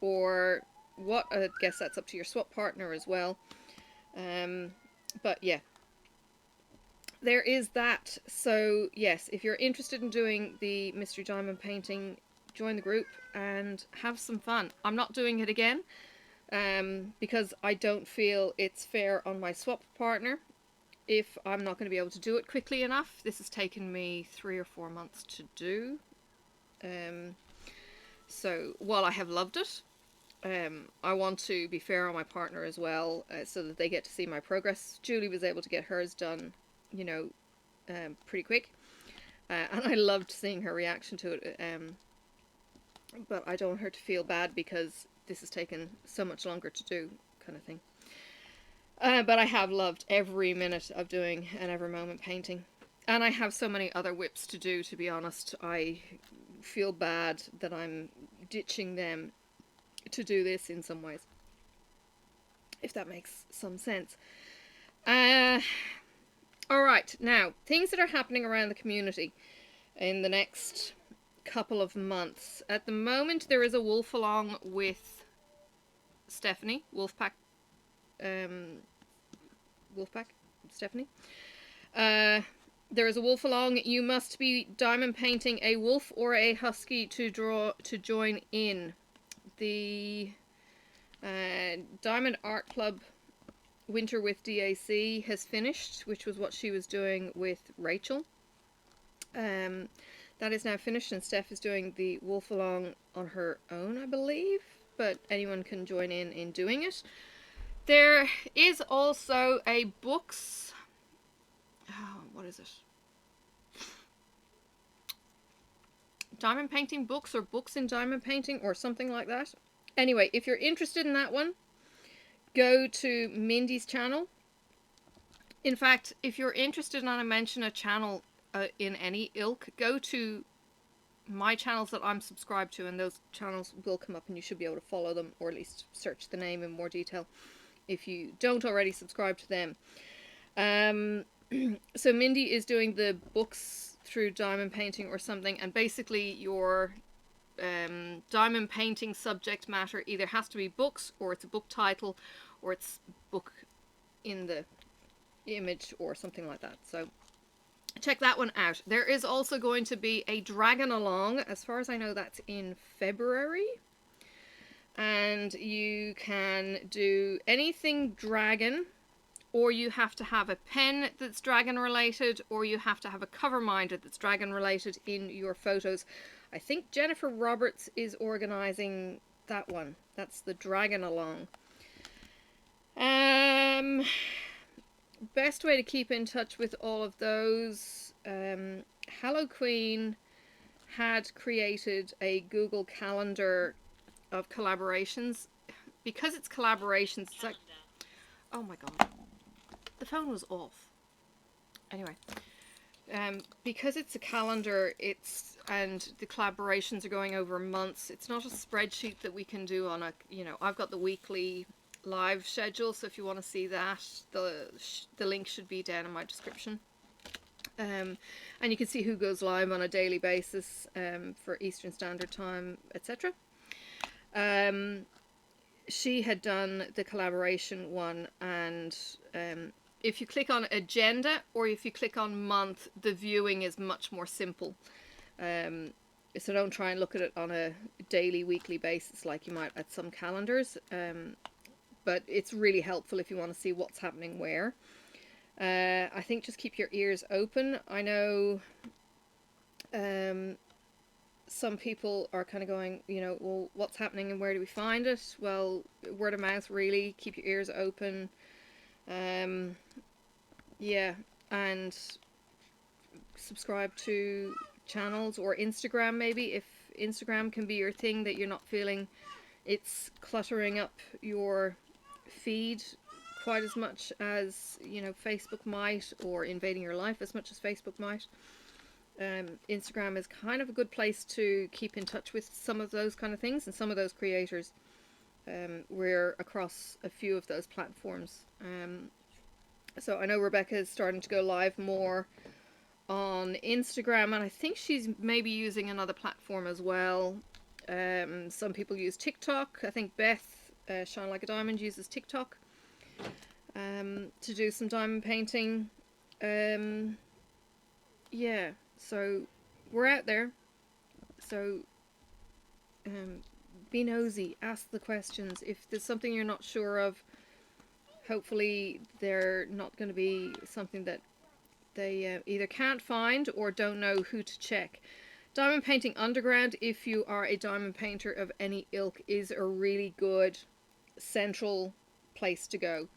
or what. I guess that's up to your swap partner as well. But yeah, there is that. So yes, if you're interested in doing the mystery diamond painting, join the group and have some fun. I'm not doing it again because I don't feel it's fair on my swap partner if I'm not going to be able to do it quickly enough. This has taken me 3 or 4 months to do. So while I have loved it, I want to be fair on my partner as well, so that they get to see my progress. Julie was able to get hers done, you know, pretty quick, and I loved seeing her reaction to it. But I don't want her to feel bad because this has taken so much longer to do, kind of thing. But I have loved every minute of doing an Evermoment painting, and I have so many other whips to do. To be honest, I feel bad that I'm ditching them to do this in some ways, if that makes some sense. Alright, now, things that are happening around the community in the next couple of months. At the moment, there is a wolf along with Stephanie, Wolfpack Stephanie. There is a wolf along. You must be diamond painting a wolf or a husky to join in. The Diamond Art Club Winter with DAC has finished, which was what she was doing with Rachel. That is now finished, and Steph is doing the Wolf Along on her own, I believe, but anyone can join in doing it. There is also a books... Oh, what is it? Diamond painting books, or books in diamond painting, or something like that. Anyway, if you're interested in that one, go to Mindy's channel. In fact, if you're interested and I mention a channel in any ilk, go to my channels that I'm subscribed to, and those channels will come up and you should be able to follow them, or at least search the name in more detail if you don't already subscribe to them. So Mindy is doing the books through diamond painting or something, and basically your diamond painting subject matter either has to be books, or it's a book title, or it's book in the image, or something like that. So check that one out. There is also going to be a dragon along. As far as I know, that's in February. And you can do anything dragon, or you have to have a pen that's dragon related, or you have to have a cover minder that's dragon related in your photos. I think Jennifer Roberts is organizing that one. That's the dragon along. Best way to keep in touch with all of those, Hello Queen had created a Google Calendar of collaborations. Because it's collaborations, it's like, oh my god, the phone was off. Anyway, because it's a calendar, and the collaborations are going over months, it's not a spreadsheet that we can do on a, I've got the weekly live schedule, so if you want to see that, the link should be down in my description. And you can see who goes live on a daily basis for Eastern Standard Time, etc. She had done the collaboration one, and if you click on agenda, or if you click on month, the viewing is much more simple. So don't try and look at it on a daily, weekly basis like you might at some calendars. But it's really helpful if you want to see what's happening where. I think just keep your ears open. I know some people are kind of going, well, what's happening and where do we find it? Well, word of mouth, really. Keep your ears open. Yeah, and subscribe to channels, or Instagram maybe, if Instagram can be your thing, that you're not feeling it's cluttering up your feed quite as much as Facebook might, or invading your life as much as Facebook might. Instagram is kind of a good place to keep in touch with some of those kind of things and some of those creators. We're across a few of those platforms. So I know Rebecca is starting to go live more on Instagram, and I think she's maybe using another platform as well. Some people use TikTok. I think Beth, Shine Like a Diamond, uses TikTok to do some diamond painting. Yeah, so we're out there. So be nosy, ask the questions. If there's something you're not sure of, hopefully they're not going to be something that they either can't find or don't know who to check. Diamond Painting Underground, if you are a diamond painter of any ilk, is a really good central place to go.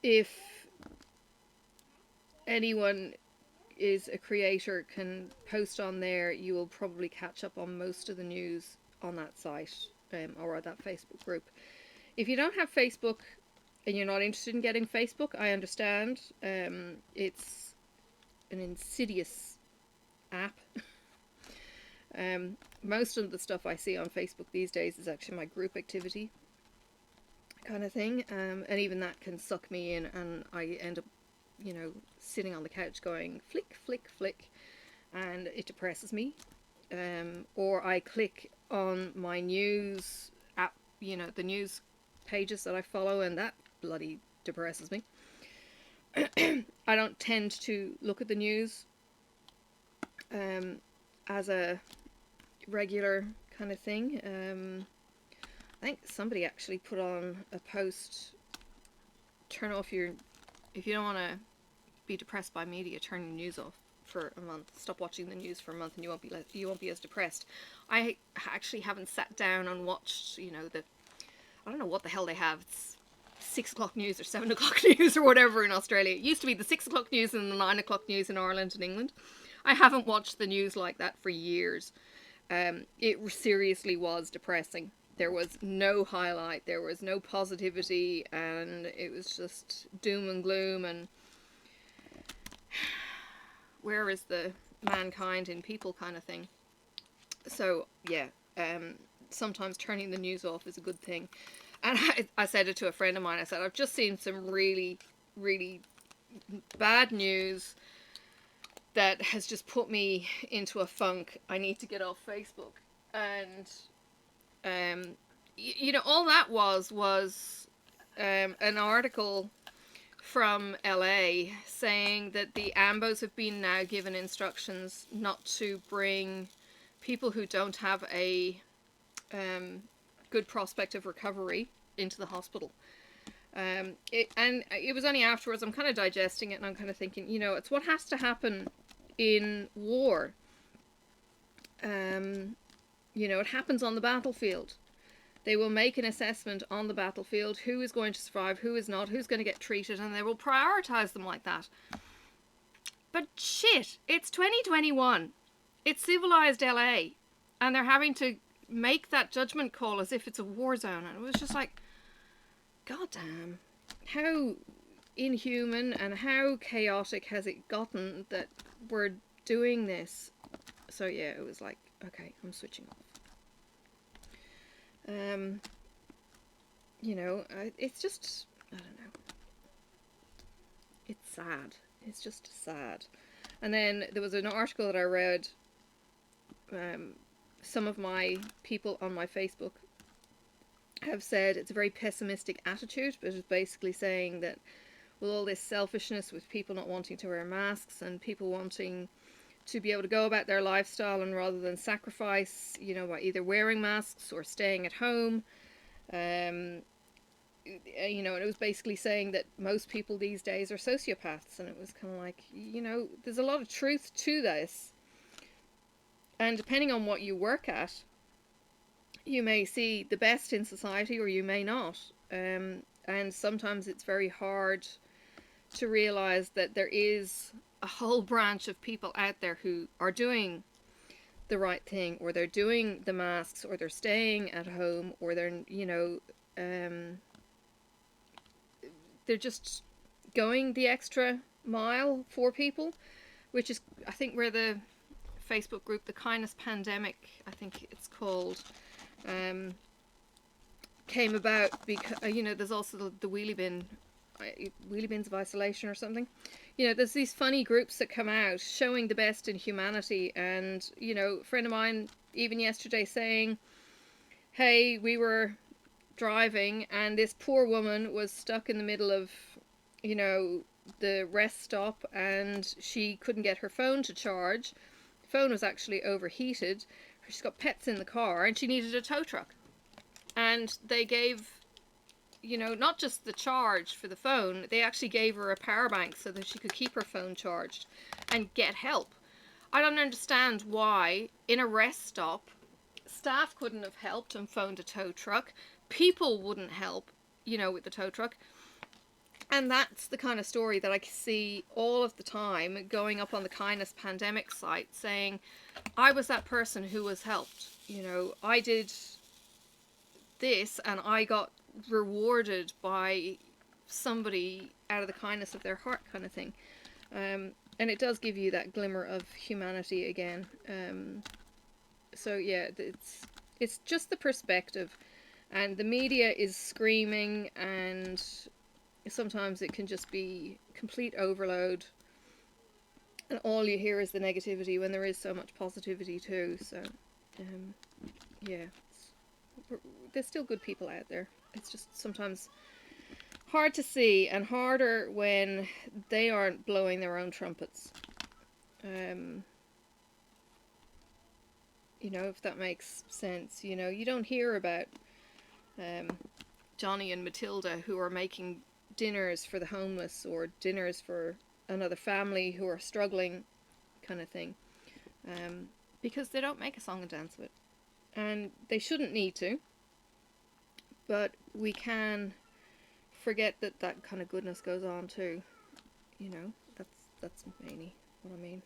If anyone is a creator, can post on there, you will probably catch up on most of the news on that site, or that Facebook group. If you don't have Facebook and you're not interested in getting Facebook, I understand. It's an insidious app. Most of the stuff I see on Facebook these days is actually my group activity kind of thing, and even that can suck me in, and I end up sitting on the couch going flick, flick, flick, and it depresses me. Or I click on my news app, the news pages that I follow, and that bloody depresses me. I don't tend to look at the news as a regular kind of thing. think somebody actually put on a post, turn off your, if you don't want to be depressed by media, turn your news off for a month. Stop watching the news for a month and you won't be as depressed. I actually haven't sat down and watched, you know, I don't know what the hell they have. It's 6 o'clock news or 7 o'clock news or whatever in Australia. It used to be the 6 o'clock news and the 9 o'clock news in Ireland and England. I haven't watched the news like that for years. It seriously was depressing. There was no highlight, there was no positivity, and it was just doom and gloom, and where is the mankind in people kind of thing. So yeah, sometimes turning the news off is a good thing. And I said it to a friend of mine. I said, I've just seen some really, really bad news that has just put me into a funk. I need to get off Facebook. And you know, all that was an article from LA saying that the AMBOs have been now given instructions not to bring people who don't have a good prospect of recovery into the hospital. And it was only afterwards I'm kind of digesting it, and I'm kind of thinking, you know, it's what has to happen in war. You know, it happens on the battlefield. They will make an assessment on the battlefield, who is going to survive, who is not, who's going to get treated, and they will prioritize them like that. But shit, it's 2021. It's civilized LA, and they're having to make that judgment call as if it's a war zone. And it was just like, goddamn, how inhuman and how chaotic has it gotten that we're doing this? So yeah, it was like, okay, I'm switching off. You know, it's just, I don't know. It's sad. It's just sad. And then there was an article that I read. Some of my people on my Facebook have said it's a very pessimistic attitude, but it's basically saying that with all this selfishness, with people not wanting to wear masks and people wanting to be able to go about their lifestyle, and rather than sacrifice, you know, by either wearing masks or staying at home, you know, and it was basically saying that most people these days are sociopaths, and it was kind of like, you know, there's a lot of truth to this, and depending on what you work at, you may see the best in society or you may not, and sometimes it's very hard to realize that there is a whole branch of people out there who are doing the right thing, or they're doing the masks, or they're staying at home, or they're, you know, they're just going the extra mile for people, which is, I think, where the Facebook group, the Kindness Pandemic, I think it's called, came about, because, you know, there's also the wheelie bins of isolation or something. You know, there's these funny groups that come out showing the best in humanity, and, you know, a friend of mine even yesterday saying, hey, we were driving and this poor woman was stuck in the middle of, you know, the rest stop, and she couldn't get her phone to charge. The phone was actually overheated. She's got pets in the car and she needed a tow truck. And they gave, you know, not just the charge for the phone, they actually gave her a power bank so that she could keep her phone charged and get help. I don't understand why in a rest stop staff couldn't have helped and phoned a tow truck. People wouldn't help, you know, with the tow truck. And that's the kind of story that I see all of the time going up on the Kindness Pandemic site, saying, I was that person who was helped. You know, I did this and I got rewarded by somebody out of the kindness of their heart, kind of thing. And it does give you that glimmer of humanity again. So yeah, it's just the perspective, and the media is screaming, and sometimes it can just be complete overload, and all you hear is the negativity when there is so much positivity too. So yeah, there's still good people out there. It's just sometimes hard to see, and harder when they aren't blowing their own trumpets. You know, if that makes sense. You know, you don't hear about Johnny and Matilda, who are making dinners for the homeless or dinners for another family who are struggling, kind of thing. Because they don't make a song and dance with it. And they shouldn't need to. But we can forget that that kind of goodness goes on too. You know, that's mainly what I mean.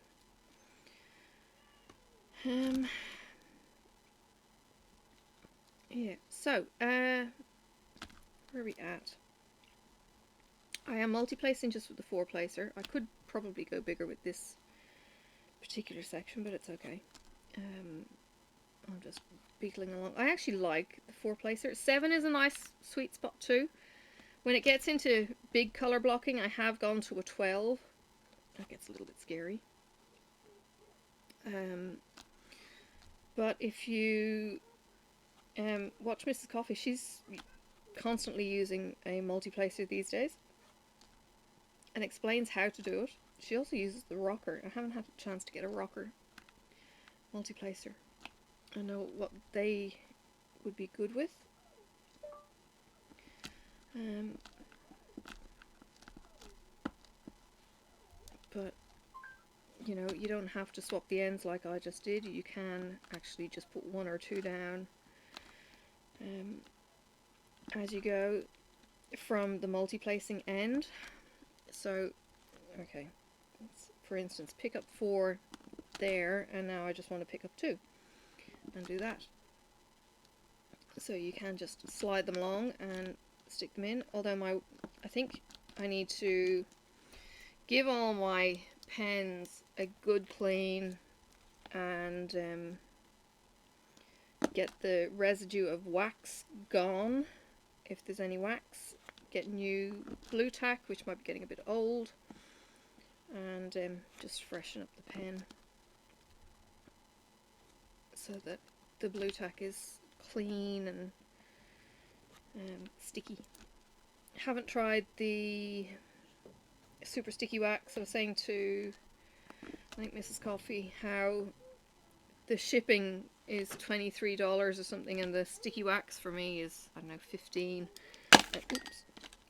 Yeah, so, where are we at? I am multi-placing just with the 4-placer. I could probably go bigger with this particular section, but it's okay. I'm just beetling along. I actually like the 4-placer. 7 is a nice sweet spot too. When it gets into big colour blocking, I have gone to a 12. That gets a little bit scary. But if you watch Mrs. Coffee, she's constantly using a multi-placer these days and explains how to do it. She also uses the rocker. I haven't had a chance to get a rocker multi-placer. I know what they would be good with. But you know, you don't have to swap the ends like I just did. You can actually just put 1 or 2 down as you go from the multi-placing end. So, okay, let's, for instance, pick up 4 there, and now I just want to pick up 2 and do that. So you can just slide them along and stick them in, although I think I need to give all my pens a good clean and get the residue of wax gone, if there's any wax. Get new blue tack, which might be getting a bit old, and just freshen up the pen so that the blue tack is clean and sticky. Haven't tried the super sticky wax. I was saying to, I think, Mrs. Coffee, how the shipping is $23 or something, and the sticky wax for me is, I don't know, 15. Oops.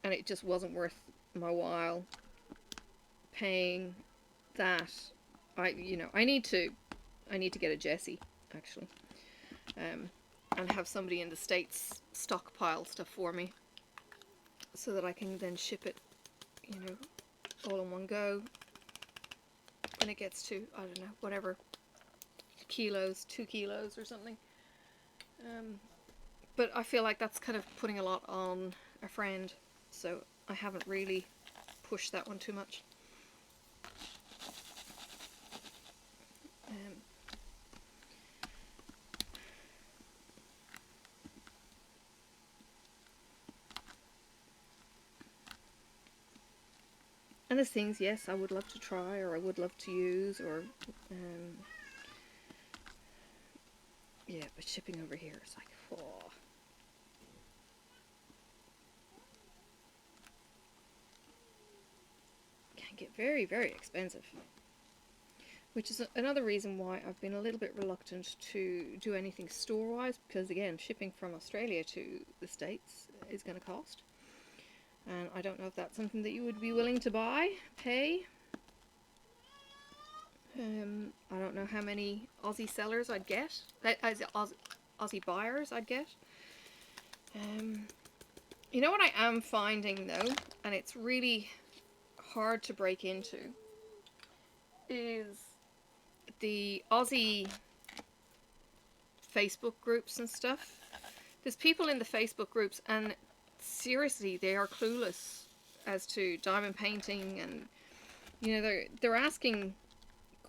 And it just wasn't worth my while paying that. I need to get a Jessie actually, and have somebody in the States stockpile stuff for me, so that I can then ship it, you know, all in one go when it gets to, I don't know, whatever kilos, 2 kilos or something. But I feel like that's kind of putting a lot on a friend, so I haven't really pushed that one too much. And there's things, yes, I would love to try, or I would love to use, or yeah, but shipping over here is like, oh. Can get very, very expensive. Which is another reason why I've been a little bit reluctant to do anything store-wise, because again, shipping from Australia to the States is going to cost. And I don't know if that's something that you would be willing to pay. I don't know how many Aussie sellers I'd get, Aussie buyers I'd get. You know what I am finding though, and it's really hard to break into, is the Aussie Facebook groups and stuff. There's people in the Facebook groups, and seriously, they are clueless as to diamond painting, and you know, they're asking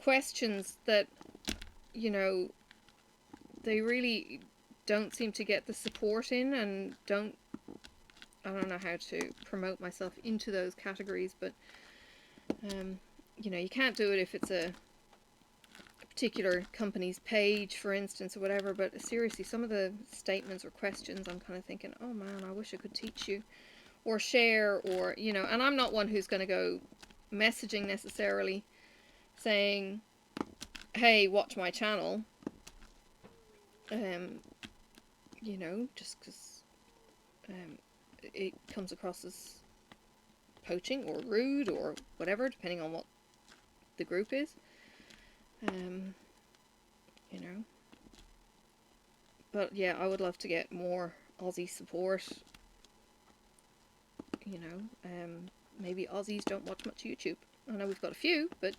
questions that, you know, they really don't seem to get the support in, and I don't know how to promote myself into those categories, but you know, you can't do it if it's a particular company's page, for instance, or whatever. But seriously, some of the statements or questions, I'm kind of thinking, oh man, I wish I could teach you or share, or, you know, and I'm not one who's going to go messaging necessarily saying, hey, watch my channel, you know, just because it comes across as poaching or rude or whatever, depending on what the group is. You know. But yeah, I would love to get more Aussie support. You know, maybe Aussies don't watch much YouTube. I know we've got a few, but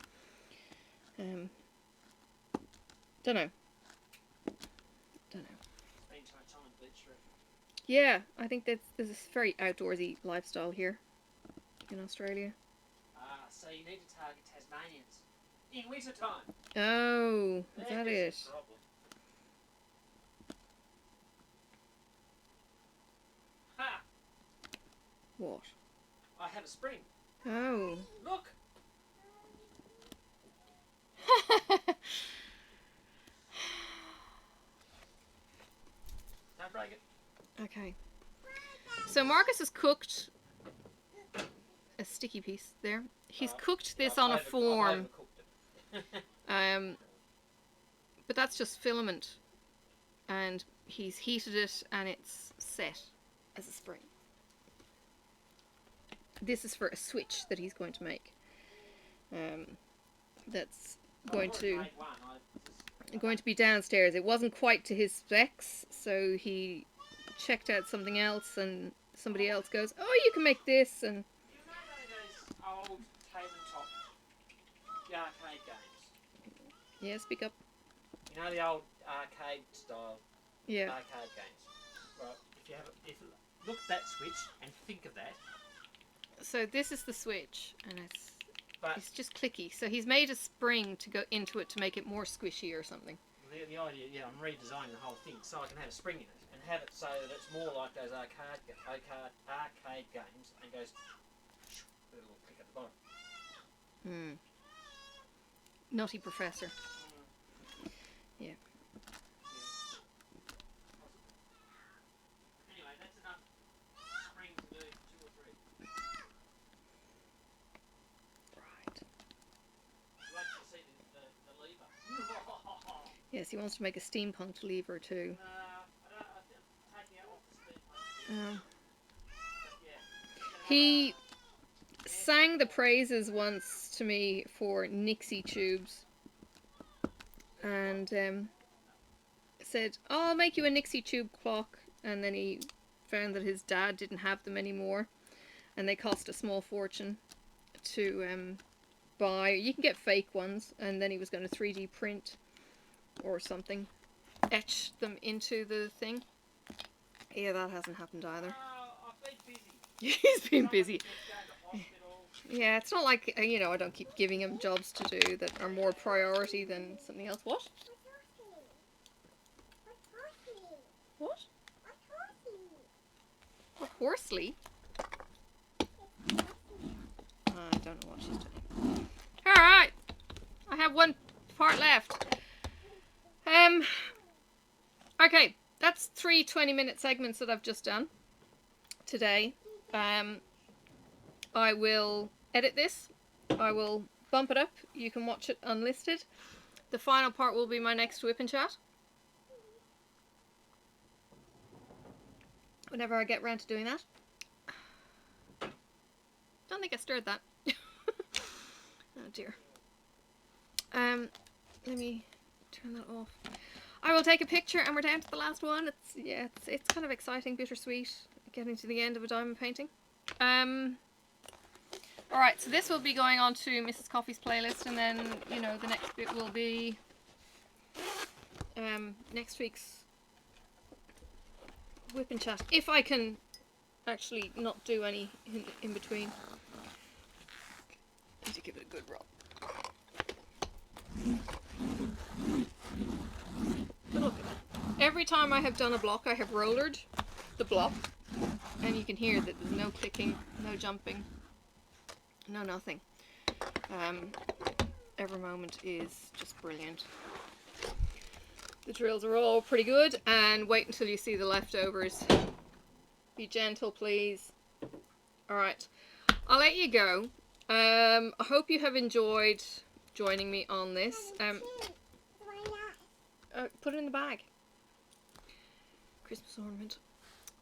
don't know. Yeah, I think that there's this very outdoorsy lifestyle here in Australia. So you need to target Tasmanians in winter time. Oh, is that it? Ha! What? I have a spring. Oh. Look. Don't break it. Okay. So Marcus has cooked a sticky piece there. He's cooked this on a form. But that's just filament. And he's heated it and it's set as a spring. This is for a switch that he's going to make. That's going to be downstairs. It wasn't quite to his specs, so he checked out something else, and somebody else goes, "Oh, you can make this." And you remember those old tabletop arcade games? Yeah, speak up. You know the old arcade style arcade games. Well, if you look at that switch and think of that. So this is the switch, and it's just clicky. So he's made a spring to go into it to make it more squishy or something. The idea, yeah, I'm redesigning the whole thing so I can have a spring in it and have it so that it's more like those arcade games and goes with a little click at the bottom. Nutty Professor. Yeah. Anyway, that's enough spring to do 2 or 3. Right. I'd like to see the lever. Yes, he wants to make a steampunk lever too. I'm taking it off the steampunk. He sang the praises once to me for Nixie tubes. And said, "Oh, I'll make you a Nixie tube clock." And then he found that his dad didn't have them anymore, and they cost a small fortune to buy. You can get fake ones, and then he was going to 3D print or something, etch them into the thing. Yeah, that hasn't happened either. I've been busy. He's been busy. Yeah, it's not like, you know, I don't keep giving him jobs to do that are more priority than something else. What? What? What Horsley? I don't know what she's doing. Alright! I have one part left. Okay, that's 3 20-minute segments that I've just done today. I will edit this. I will bump it up. You can watch it unlisted. The final part will be my next whip and chat. Whenever I get around to doing that. Don't think I stirred that. Oh dear. Let me turn that off. I will take a picture and we're down to the last one. It's kind of exciting, bittersweet, getting to the end of a diamond painting. Alright, so this will be going on to Mrs. Coffee's playlist, and then, you know, the next bit will be next week's whip and chat. If I can actually not do any in between. Need to give it a good rub. But look, every time I have done a block, I have rollered the block, and you can hear that there's no clicking, no jumping. No, nothing. Every moment is just brilliant. The drills are all pretty good, and wait until you see the leftovers. Be gentle, please. Alright, I'll let you go. I hope you have enjoyed joining me on this. Put it in the bag. Christmas ornament.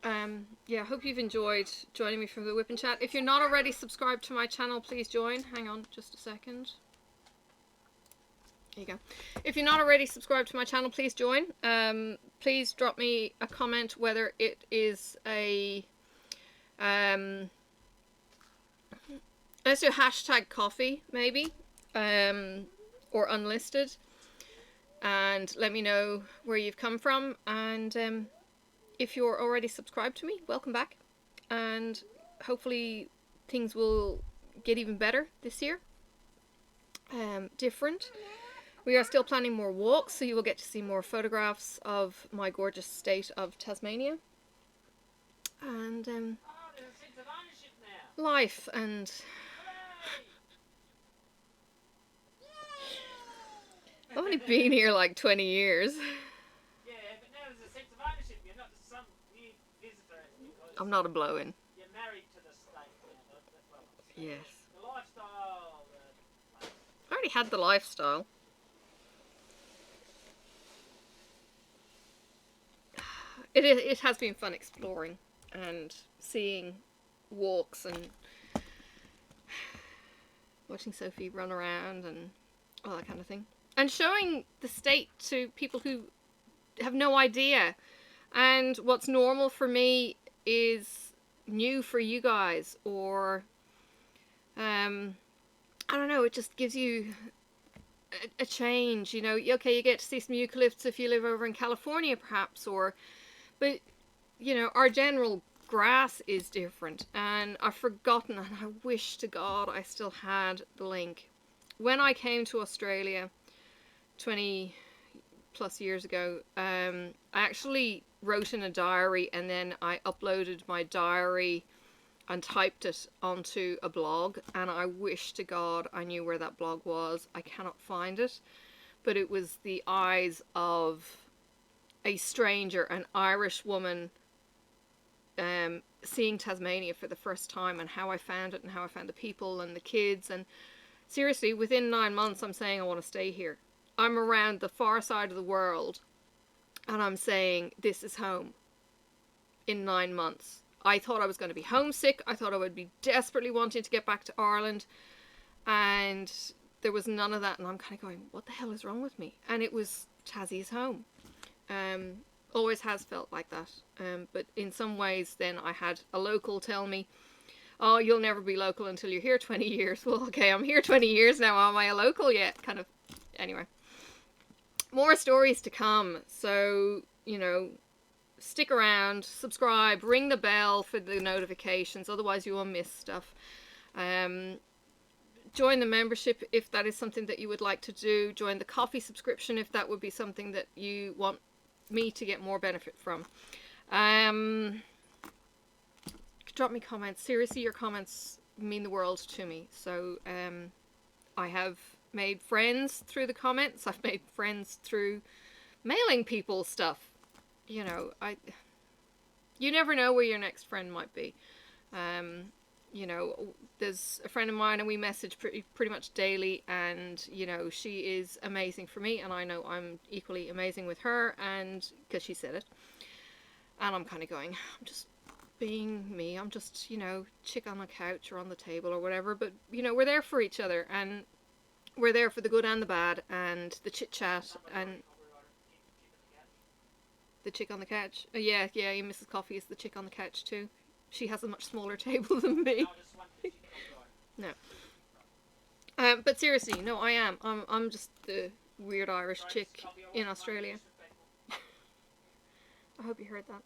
Yeah, I hope you've enjoyed joining me for the WiPnChat. If you're not already subscribed to my channel, please join. Hang on just a second. There you go. If you're not already subscribed to my channel, please join. Please drop me a comment whether it is a... let's do #coffee, maybe. Or unlisted. And let me know where you've come from. And if you're already subscribed to me, welcome back. And hopefully things will get even better this year. Different. We are still planning more walks, so you will get to see more photographs of my gorgeous state of Tasmania. And life and... I've only been here like 20 years. Yeah, but now there's a sense of ownership. You're not just some weird visitor. I'm not a blow-in. You're married to the state. Well, yes. The lifestyle. I already had the lifestyle. It has been fun exploring and seeing walks and watching Sophie run around and all that kind of thing. And showing the state to people who have no idea. And what's normal for me is new for you guys. Or, I don't know, it just gives you a change. You know, okay, you get to see some eucalypts if you live over in California, perhaps. But, you know, our general grass is different. And I've forgotten, and I wish to God I still had the link. When I came to Australia 20 plus years ago, I actually wrote in a diary, and then I uploaded my diary and typed it onto a blog, and I wish to God I knew where that blog was. I cannot find it, but it was the eyes of a stranger, an Irish woman, seeing Tasmania for the first time, and how I found it and how I found the people and the kids. And seriously, within 9 months I'm saying I want to stay here. I'm around the far side of the world and I'm saying this is home in 9 months. I thought I was going to be homesick. I thought I would be desperately wanting to get back to Ireland, and there was none of that. And I'm kind of going, what the hell is wrong with me? And it was Tassie's home. Always has felt like that. But in some ways then I had a local tell me, oh, you'll never be local until you're here 20 years. Well, okay, I'm here 20 years now. Am I a local yet? Kind of. Anyway. More stories to come. So, you know, stick around, subscribe, ring the bell for the notifications. Otherwise you will miss stuff. Join the membership if that is something that you would like to do. Join the coffee subscription if that would be something that you want me to get more benefit from. Drop me comments. Seriously, your comments mean the world to me. So I have made friends through the comments. I've made friends through mailing people stuff. You know, you never know where your next friend might be. You know, there's a friend of mine and we message pretty much daily, and you know, she is amazing for me, and I know I'm equally amazing with her, and because she said it. And I'm kind of going, I'm just being me. I'm just, you know, chick on the couch or on the table or whatever, but you know, we're there for each other, and we're there for the good and the bad, and the chit chat, and the chick on the couch. Yeah, Mrs. Coffee is the chick on the couch too. She has a much smaller table than me. No. But seriously, no, I am. I'm just the weird Irish chick in Australia. I hope you heard that.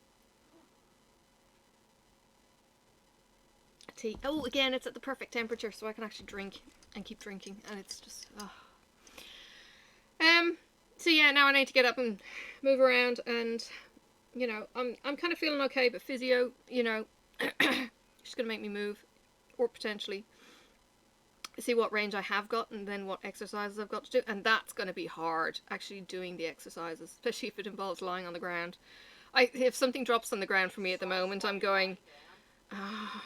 Tea. Oh, again, it's at the perfect temperature, so I can actually drink and keep drinking, and it's just. Oh. So yeah, now I need to get up and move around, and you know, I'm kind of feeling okay, but physio, you know, she's gonna make me move, or potentially see what range I have got, and then what exercises I've got to do, and that's gonna be hard, actually doing the exercises, especially if it involves lying on the ground. If something drops on the ground for me at the moment, I'm going, oh,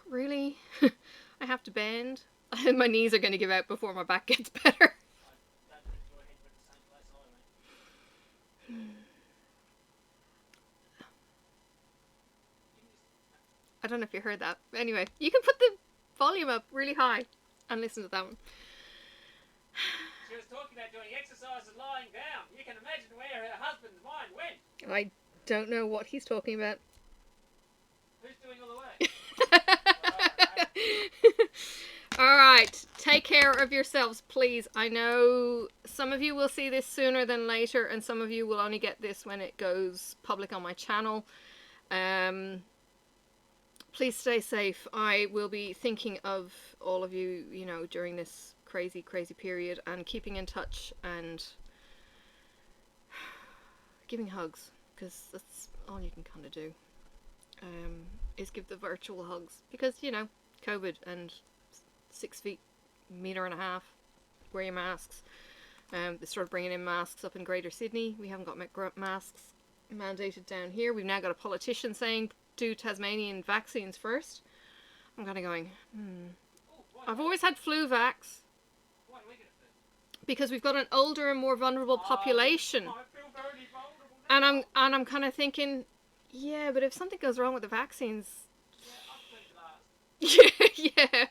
really? I have to bend? My knees are going to give out before my back gets better. I don't know if you heard that. Anyway, you can put the volume up really high and listen to that one. She was talking about doing exercises lying down. You can imagine where her husband's mind went. I don't know what he's talking about. Who's doing all the work? Alright, take care of yourselves, please. I know some of you will see this sooner than later, and some of you will only get this when it goes public on my channel. Please stay safe. I will be thinking of all of you, you know, during this crazy, crazy period, and keeping in touch and giving hugs, because that's all you can kind of do, is give the virtual hugs, because, you know, COVID and 6 feet, metre and a half, wear your masks. They started bringing in masks up in Greater Sydney. We haven't got masks mandated down here. We've now got a politician saying do Tasmanian vaccines first. I'm kind of going, I've always had flu vax, because we've got an older and more vulnerable population. And I'm kind of thinking, yeah, but if something goes wrong with the vaccines, yeah.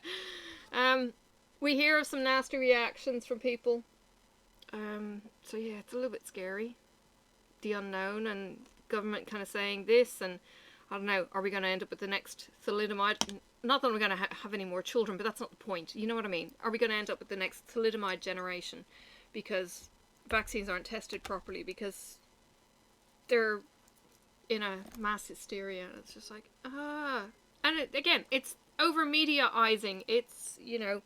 We hear of some nasty reactions from people. So yeah, it's a little bit scary. The unknown, and government kind of saying this, and I don't know, are we going to end up with the next thalidomide? Not that we're going to have any more children, but that's not the point. You know what I mean? Are we going to end up with the next thalidomide generation because vaccines aren't tested properly, because they're in a mass hysteria? It's just like, and again, it's over mediaizing. It's, you know,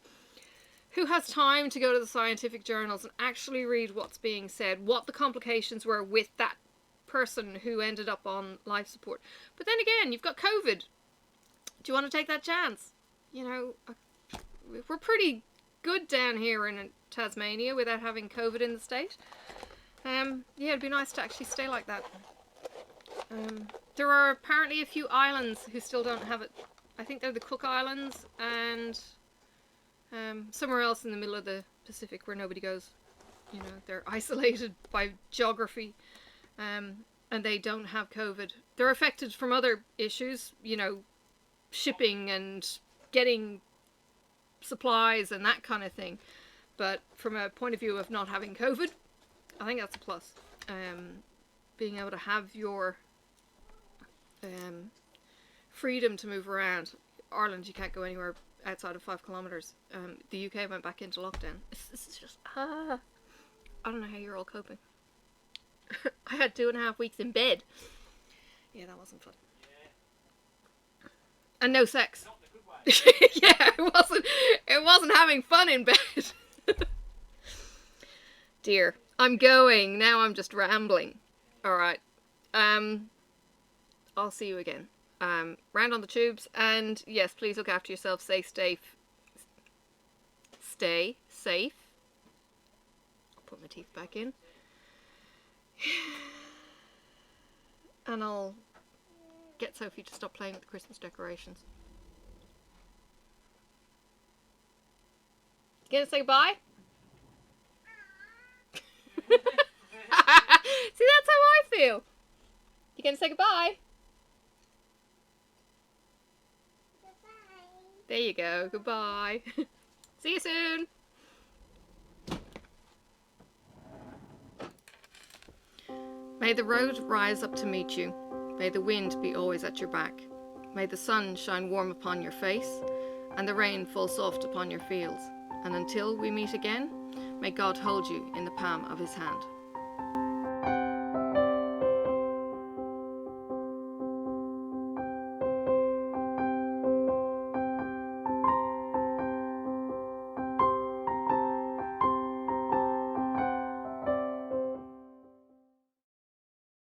who has time to go to the scientific journals and actually read what's being said, what the complications were with that person who ended up on life support? But then again, you've got COVID. Do you want to take that chance? You know, we're pretty good down here in Tasmania without having COVID in the state. Yeah, it'd be nice to actually stay like that. There are apparently a few islands who still don't have it. I think they're the Cook Islands, and somewhere else in the middle of the Pacific where nobody goes. You know, they're isolated by geography, and they don't have COVID. They're affected from other issues, you know, shipping and getting supplies and that kind of thing. But from a point of view of not having COVID, I think that's a plus. Being able to have your freedom to move around. Ireland, you can't go anywhere outside of 5 kilometres. The UK went back into lockdown. It's just, I don't know how you're all coping. I had 2.5 weeks in bed. Yeah, that wasn't fun. Yeah. And no sex. Not in a good way. Yeah, it wasn't having fun in bed. Dear, I'm going. Now I'm just rambling. Alright. I'll see you again. Round on the tubes, and yes, please look after yourself. Stay safe. Stay safe. I'll put my teeth back in. And I'll get Sophie to stop playing with the Christmas decorations. You gonna say bye? See, that's how I feel. You gonna say goodbye? There you go. Goodbye. See you soon. May the road rise up to meet you. May the wind be always at your back. May the sun shine warm upon your face, and the rain fall soft upon your fields. And until we meet again, may God hold you in the palm of his hand.